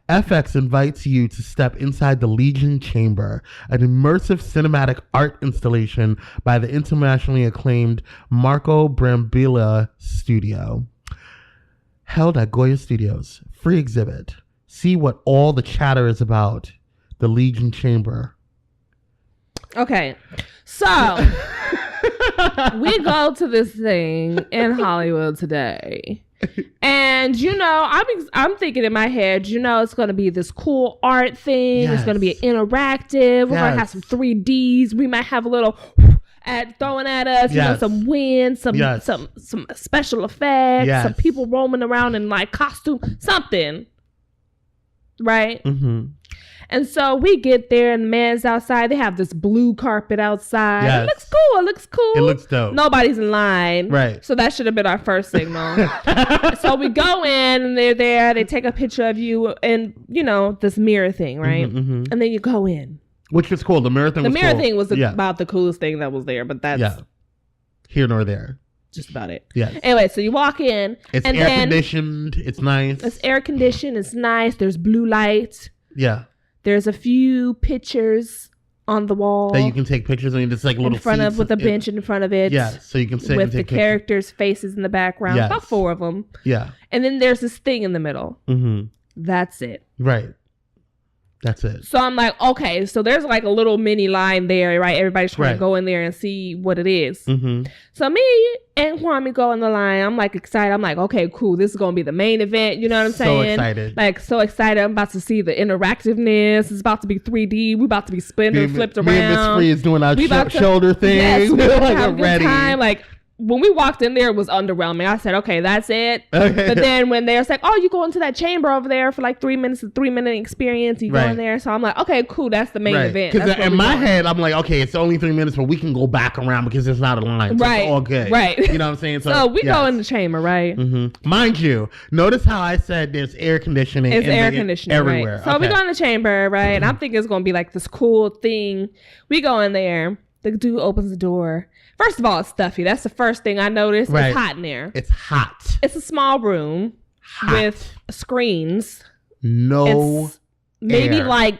S4: FX invites you to step inside the Legion Chamber, an immersive cinematic art installation by the internationally acclaimed Marco Brambilla Studio. Held at Goya Studios. Free exhibit. See what all the chatter is about. The Legion Chamber. Okay, so
S5: we go to this thing in Hollywood today. And I'm thinking in my head, it's going to be this cool art thing. It's going to be interactive. We're going to have some 3Ds. We might have a little throwing at us, some wind, some special effects, some people roaming around in like costume, something, right? And so we get there and the man's outside. They have this blue carpet outside. It looks cool. It looks dope. Nobody's in line. Right. So that should have been our first signal. So we go in and they're there. They take a picture of you and, this mirror thing, right? And then you go in.
S4: Which was cool. The mirror thing was cool. The mirror thing
S5: was about the coolest thing that was there. But that's
S4: here nor there.
S5: Just about it. Yes. Anyway, so you walk in.
S4: It's air conditioned. It's nice.
S5: It's air conditioned. It's nice. There's blue light.
S4: Yeah.
S5: There's a few pictures on the wall
S4: that you can take pictures and it's like little
S5: in front of with a bench in front of it.
S4: Yeah, so you can sit
S5: with the characters' faces in the background. Yes. About 4 of them. Yeah, and then there's this thing in the middle. That's it.
S4: Right. That's it.
S5: So I'm like, okay, so there's like a little mini line there, right? Everybody's trying to go in there and see what it is. So me and Kwame go in the line. I'm like excited. I'm like, okay, cool. This is going to be the main event. You know what I'm saying? So excited. Like, so excited. I'm about to see the interactiveness. It's about to be 3D. We're about to be spinning and flipped around. Me and Miss Free is doing our shoulder thing. Yes, we're like, have a good time. Like, when we walked in there, it was underwhelming. I said, okay, that's it. Okay. But then when they was like, oh, you go into that chamber over there for like 3 minutes, a 3-minute experience. You go in there. So I'm like, okay, cool. That's the main event.
S4: Because in my head, I'm like, okay, it's only 3 minutes, but we can go back around because it's not a line. So it's all good. Right. You know what I'm saying?
S5: So we go in the chamber, right?
S4: Mind you, notice how I said there's air conditioning.
S5: It's air conditioning everywhere. Right? So we go in the chamber, right? And I'm thinking it's going to be like this cool thing. We go in there. The dude opens the door. First of all, it's stuffy. That's the first thing I noticed. Right. It's hot in there.
S4: It's hot.
S5: It's a small room with screens.
S4: No
S5: maybe air. Like,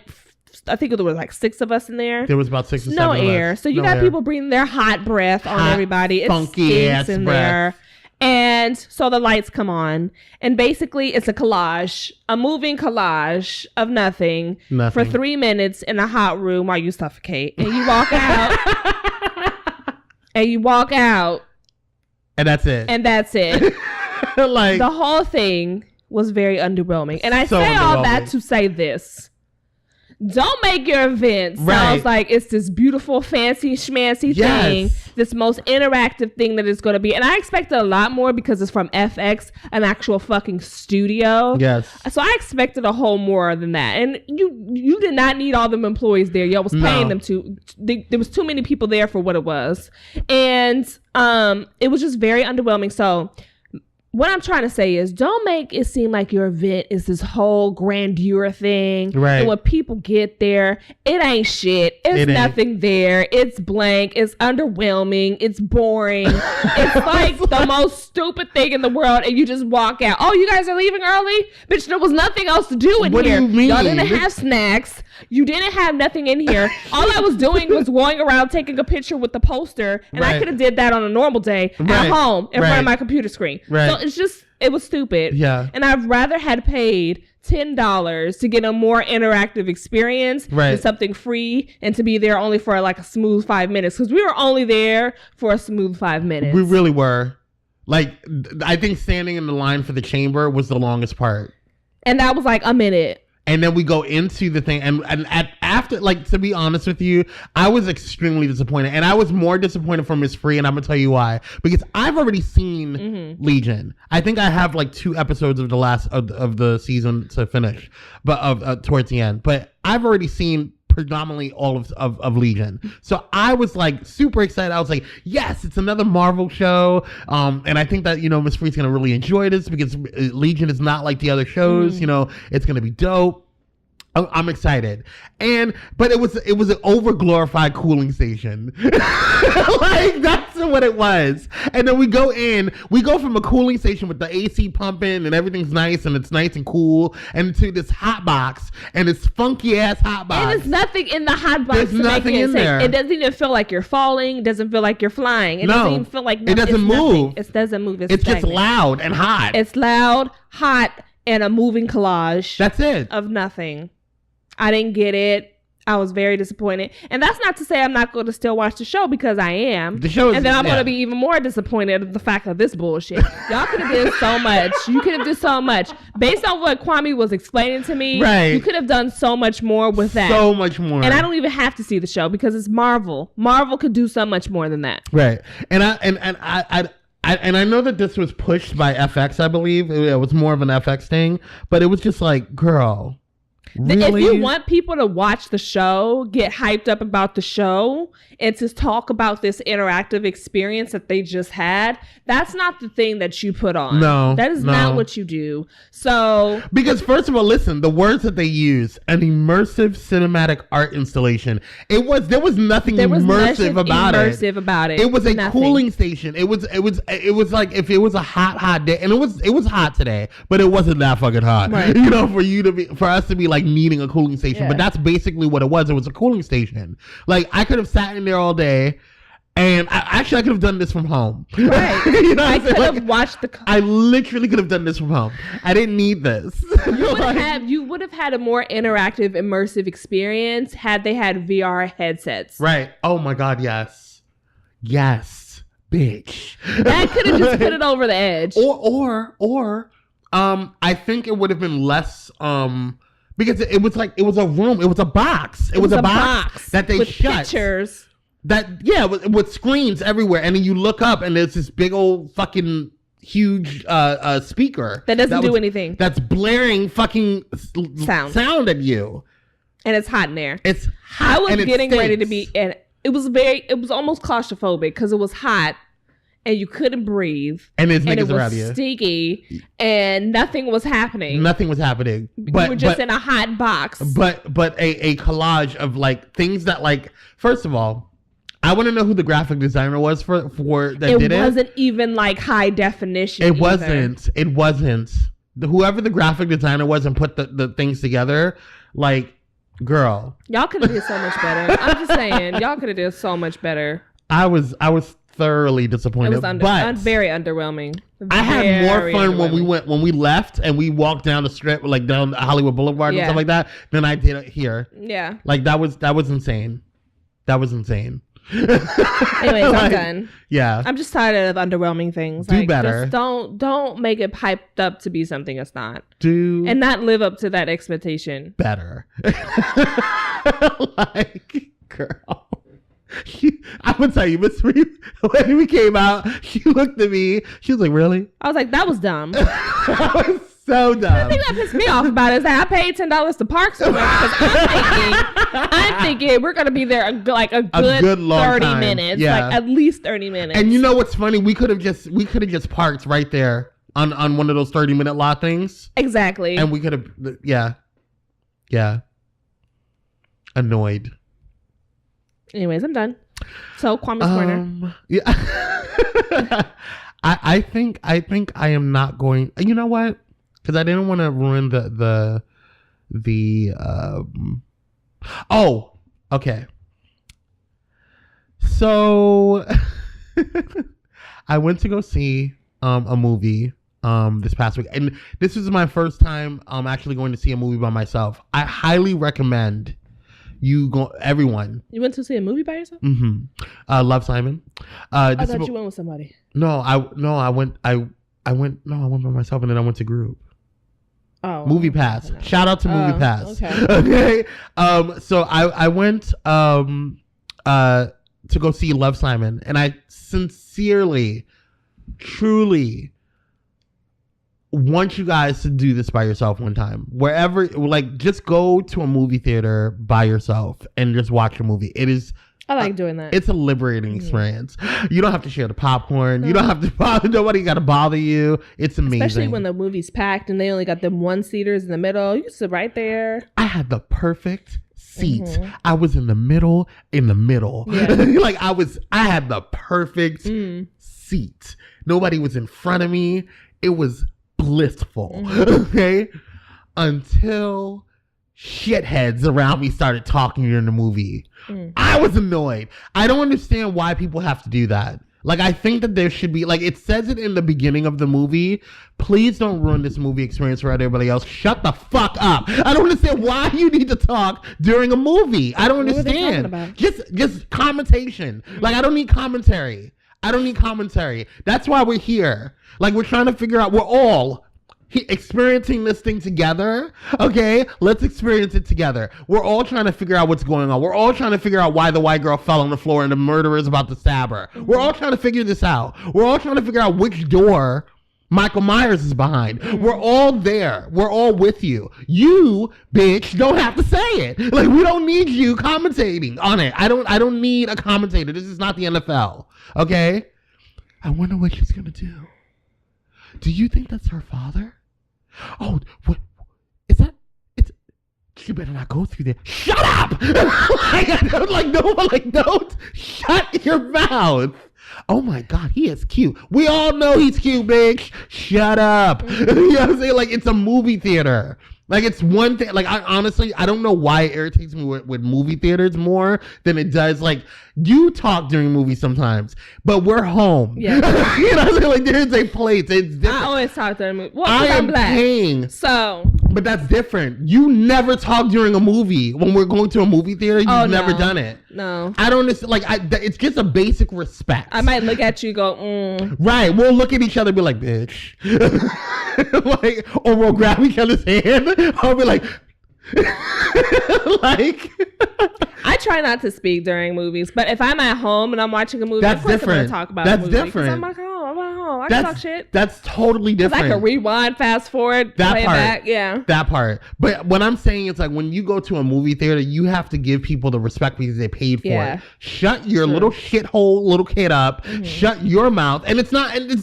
S5: I think there was like 6 of us in there.
S4: There was about 6 or 7
S5: No air. So you got people breathing their hot breath on everybody. It funky ass in breath. There. And so the lights come on. And basically, it's a collage, a moving collage of nothing. For 3 minutes in a hot room while you suffocate. And you walk out. And you walk out.
S4: And that's it.
S5: Like, the whole thing was very underwhelming. And I say all that to say this. Don't make your event sounds like it's this beautiful, fancy, schmancy thing. This most interactive thing that it's going to be. And I expected a lot more because it's from FX, an actual fucking studio. Yes. So I expected a whole more than that. And you did not need all them employees there. Y'all was paying them to. There was too many people there for what it was. And it was just very underwhelming. So what I'm trying to say is, don't make it seem like your event is this whole grandeur thing. Right. And when people get there, it ain't shit. It's nothing there. It's blank. It's underwhelming. It's boring. It's like the most stupid thing in the world. And you just walk out. Oh, you guys are leaving early? Bitch, there was nothing else to do in here. What do you mean? Y'all didn't have snacks. You didn't have nothing in here. All I was doing was going around taking a picture with the poster. And I could have did that on a normal day at home in front of my computer screen. Right. So it was stupid. Yeah. And I'd rather had paid $10 to get a more interactive experience than something free, and to be there only for like a smooth 5 minutes, because we were only there for a smooth 5 minutes.
S4: We really were. Like, I think standing in the line for the chamber was the longest part,
S5: and that was like a minute.
S4: And then we go into the thing, and after, like, to be honest with you, I was extremely disappointed, and I was more disappointed for Miss Free, and I'm gonna tell you why. Because I've already seen Legion. I think I have like 2 episodes of the last of the season to finish, but towards the end. But I've already seen predominantly all of Legion, so I was like super excited. I was like, yes, it's another Marvel show, and I think that, you know, Miss Free's gonna really enjoy this, because Legion is not like the other shows. You know, it's gonna be dope. I'm excited. But it was an over glorified cooling station. Like, that's what it was. And then we go from a cooling station with the AC pumping and everything's nice and it's nice and cool, and to this hot box, and this funky ass hot box.
S5: And there's nothing in the hot box.
S4: There's nothing in there.
S5: It doesn't even feel like you're falling. It doesn't feel like you're flying. It doesn't even feel like
S4: it doesn't move.
S5: It doesn't move.
S4: It's just loud and hot.
S5: It's loud, hot, and a moving collage.
S4: That's it.
S5: Of nothing. I didn't get it. I was very disappointed. And that's not to say I'm not going to still watch the show, because I am.
S4: The show is,
S5: and then I'm going to be even more disappointed of the fact of this bullshit. Y'all could have done so much. You could have done so much. Based on what Kwame was explaining to me, you could have done so much more with that.
S4: So much more.
S5: And I don't even have to see the show, because it's Marvel. Marvel could do so much more than that.
S4: Right. And I know that this was pushed by FX, I believe. It was more of an FX thing, but it was just like, girl, really?
S5: If you want people to watch the show, get hyped up about the show, and to talk about this interactive experience that they just had, that's not the thing that you put on.
S4: No.
S5: That is not what you do. So,
S4: because first of all, listen, the words that they use, an immersive cinematic art installation. There was nothing immersive about it. It was a cooling station. It was like, if it was a hot day, and it was hot today, but it wasn't that fucking hot. Right. You know, for us to be like needing a cooling station. But that's basically what it was. It was a cooling station. Like, I could have sat in there all day, and I could have done this from home.
S5: Right.
S4: You know,
S5: I could have watched
S4: I literally could have done this from home. I didn't need this.
S5: You would have had a more interactive, immersive experience had they had VR headsets.
S4: Right. Oh my God. Yes, bitch.
S5: That could have just put it over the edge.
S4: Or I think it would have been less because it was a room. It was a box. It was a box that they
S5: with
S4: shut.
S5: Pictures.
S4: With screens everywhere, and then you look up, and there's this big old fucking huge speaker
S5: that doesn't do anything.
S4: That's blaring fucking sound at you,
S5: and it's hot in there.
S4: It's hot.
S5: I was getting ready to be, and it was almost claustrophobic, because it was hot. And you couldn't breathe. And it was sticky. And nothing was happening.
S4: But,
S5: you were just in a hot box.
S4: But a collage of like things that, like, first of all, I want to know who the graphic designer was for that did it.
S5: It wasn't even like high definition.
S4: It wasn't. Whoever the graphic designer was and put the things together, like, girl.
S5: Y'all could have did so much better. I'm just saying, y'all could have did so much better.
S4: I was thoroughly disappointed.
S5: It was very underwhelming.
S4: I had more fun when we left and we walked down the strip, like down Hollywood Boulevard and stuff like that, than I did here.
S5: Yeah.
S4: Like, that was insane. Anyways,
S5: I'm done.
S4: Yeah.
S5: I'm just tired of underwhelming things.
S4: Do better.
S5: Just don't make it hyped up to be something it's not.
S4: And
S5: not live up to that expectation.
S4: Better. Like, girl. I would tell you, Miss Free, when we came out, she looked at me. She was like, "Really?"
S5: I was like, "That was dumb."
S4: That was so dumb.
S5: The thing that pissed me off about it is that I paid $10 to park somewhere, because I'm thinking we're gonna be there a good long 30
S4: time.
S5: minutes,
S4: yeah.
S5: like at least 30 minutes.
S4: And you know what's funny? We could have just parked right there on one of those 30-minute lot things.
S5: Exactly.
S4: And we could have, yeah. Annoyed.
S5: Anyways, I'm done. So, Kwame's corner.
S4: Yeah. I think I am not going. You know what? Because I didn't want to ruin the. Oh, okay. So, I went to go see a movie this past week, and this is my first time actually going to see a movie by myself. I highly recommend everyone. You
S5: went to see a movie by yourself?
S4: Love, Simon.
S5: I thought you went with somebody.
S4: I went by myself, and then I went to group.
S5: Oh,
S4: Movie Pass.
S5: No.
S4: Shout out to Movie Pass.
S5: Okay.
S4: So I went to go see Love, Simon, and I sincerely, truly want you guys to do this by yourself one time. Wherever, like, just go to a movie theater by yourself and just watch a movie. It is.
S5: I like doing that.
S4: It's a liberating experience. You don't have to share the popcorn. No. You don't have to bother. Nobody got to bother you. It's amazing. Especially
S5: when the movie's packed and they only got them one-seaters in the middle. You can sit right there.
S4: I had the perfect seat. I was in the middle. Yeah. Like I had the perfect seat. Nobody was in front of me. It was blissful. Okay. Until shitheads around me started talking during the movie. I was annoyed. I don't understand why people have to do that. Like, I think that there should be, like, it says it in the beginning of the movie. Please don't ruin this movie experience for everybody else. Shut the fuck up. I don't understand why you need to talk during a movie. I don't understand. What are they talking about? Just commentation. Like, I don't need commentary. That's why we're here. Like, we're trying to figure out, we're all experiencing this thing together. Okay, let's experience it together. We're all trying to figure out what's going on. We're all trying to figure out why the white girl fell on the floor and the murderer is about to stab her. We're all trying to figure this out. We're all trying to figure out which door Michael Myers is behind. We're all there. We're all with you. You, bitch, don't have to say it. Like, we don't need you commentating on it. I don't need a commentator. This is not the NFL. Okay? I wonder what she's gonna do. Do you think that's her father? Oh, what is that? You better not go through there. Shut up! Don't shut your mouth. Oh my God, he is cute. We all know he's cute, bitch. Shut up. You know what I'm saying? Like, it's a movie theater. Like, it's one thing. Like, I honestly don't know why it irritates me with movie theaters more than it does. Like, you talk during movies sometimes, but we're home. Yeah. You know what I'm saying? Like, there's a place. It's different.
S5: I always talk during movies. Well,
S4: I'm
S5: black.
S4: Paying.
S5: So.
S4: But that's different. You never talk during a movie. When we're going to a movie theater, you've never done it.
S5: No.
S4: I don't understand. Like, it's just a basic respect.
S5: I might look at you and go,
S4: Right. We'll look at each other and be like, bitch. Like, or we'll grab each other's hand. I'll be like, like.
S5: I try not to speak during movies, but if I'm at home and I'm watching a movie,
S4: that's
S5: of course
S4: different.
S5: I'm gonna talk about
S4: that's
S5: a movie.
S4: Different.
S5: I'm like, I'm at home. I can talk shit.
S4: That's totally different.
S5: I can rewind, fast forward, play back. Yeah.
S4: That part. But what I'm saying is, like, when you go to a movie theater, you have to give people the respect because they paid for it. Shut your little shithole little kid up. Shut your mouth. And it's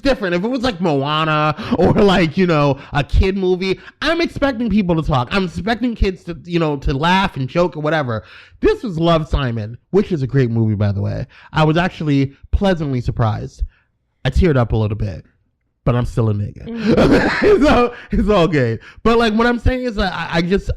S4: different. If it was like Moana or like, you know, a kid movie, I'm expecting people to talk. I'm expecting kids to, you know, to laugh and joke or whatever. This was Love, Simon, which is a great movie, by the way. I was actually pleasantly surprised. I teared up a little bit, but I'm still a nigga. So it's all good. But like, what I'm saying is that I just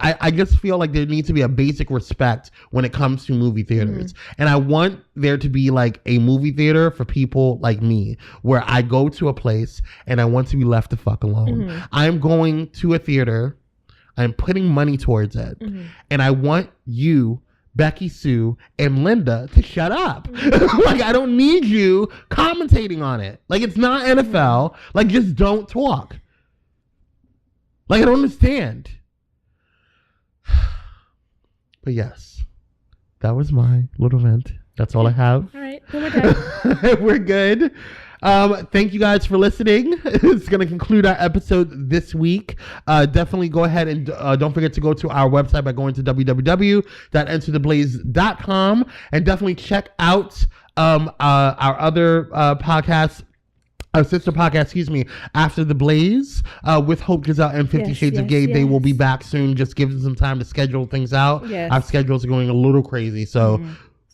S4: feel like there needs to be a basic respect when it comes to movie theaters. And I want there to be like a movie theater for people like me, where I go to a place and I want to be left the fuck alone. I'm going to a theater. I'm putting money towards it. And I want you, Becky Sue, and Linda to shut up. Like, I don't need you commentating on it. Like, it's not NFL. Like, just don't talk. Like, I don't understand. But yes, that was my little vent. That's all I have.
S5: All right, then we're done.
S4: We're good. Thank you guys for listening. It's going to conclude our episode this week. Definitely go ahead and don't forget to go to our website by going to www.entertheblaze.com and definitely check out our other podcasts. Our sister podcast, After the Blaze, with Hope Giselle and 50 Shades of Gay. They will be back soon. Just give them some time to schedule things out. Our schedules are going a little crazy. So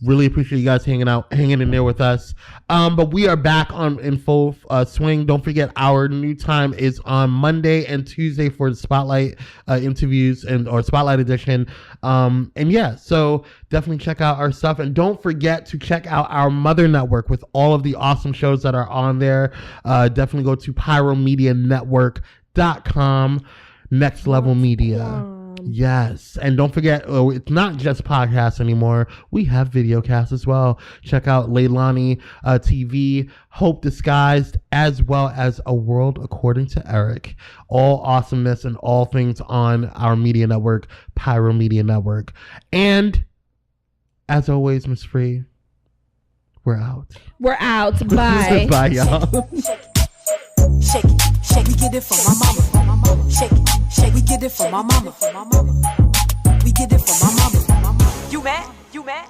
S4: Really appreciate you guys hanging in there with us. But we are back in full swing. Don't forget, our new time is on Monday and Tuesday for the Spotlight interviews or Spotlight edition. And yeah, so definitely check out our stuff. And don't forget to check out our mother network with all of the awesome shows that are on there. Definitely go to pyromedianetwork.com. Next Level Media. Yes. And don't forget, it's not just podcasts anymore. We have videocasts as well. Check out Leilani TV, Hope Disguised, as well as A World According to Eric. All awesomeness and all things on our media network, Pyro Media Network. And as always, Miss Free, we're out.
S5: We're out. Bye.
S4: Bye, y'all.
S3: Shake it, shake, we get it from my mama. Shake it, shake, we get it from my mama. We get it from my mama. You mad? You mad?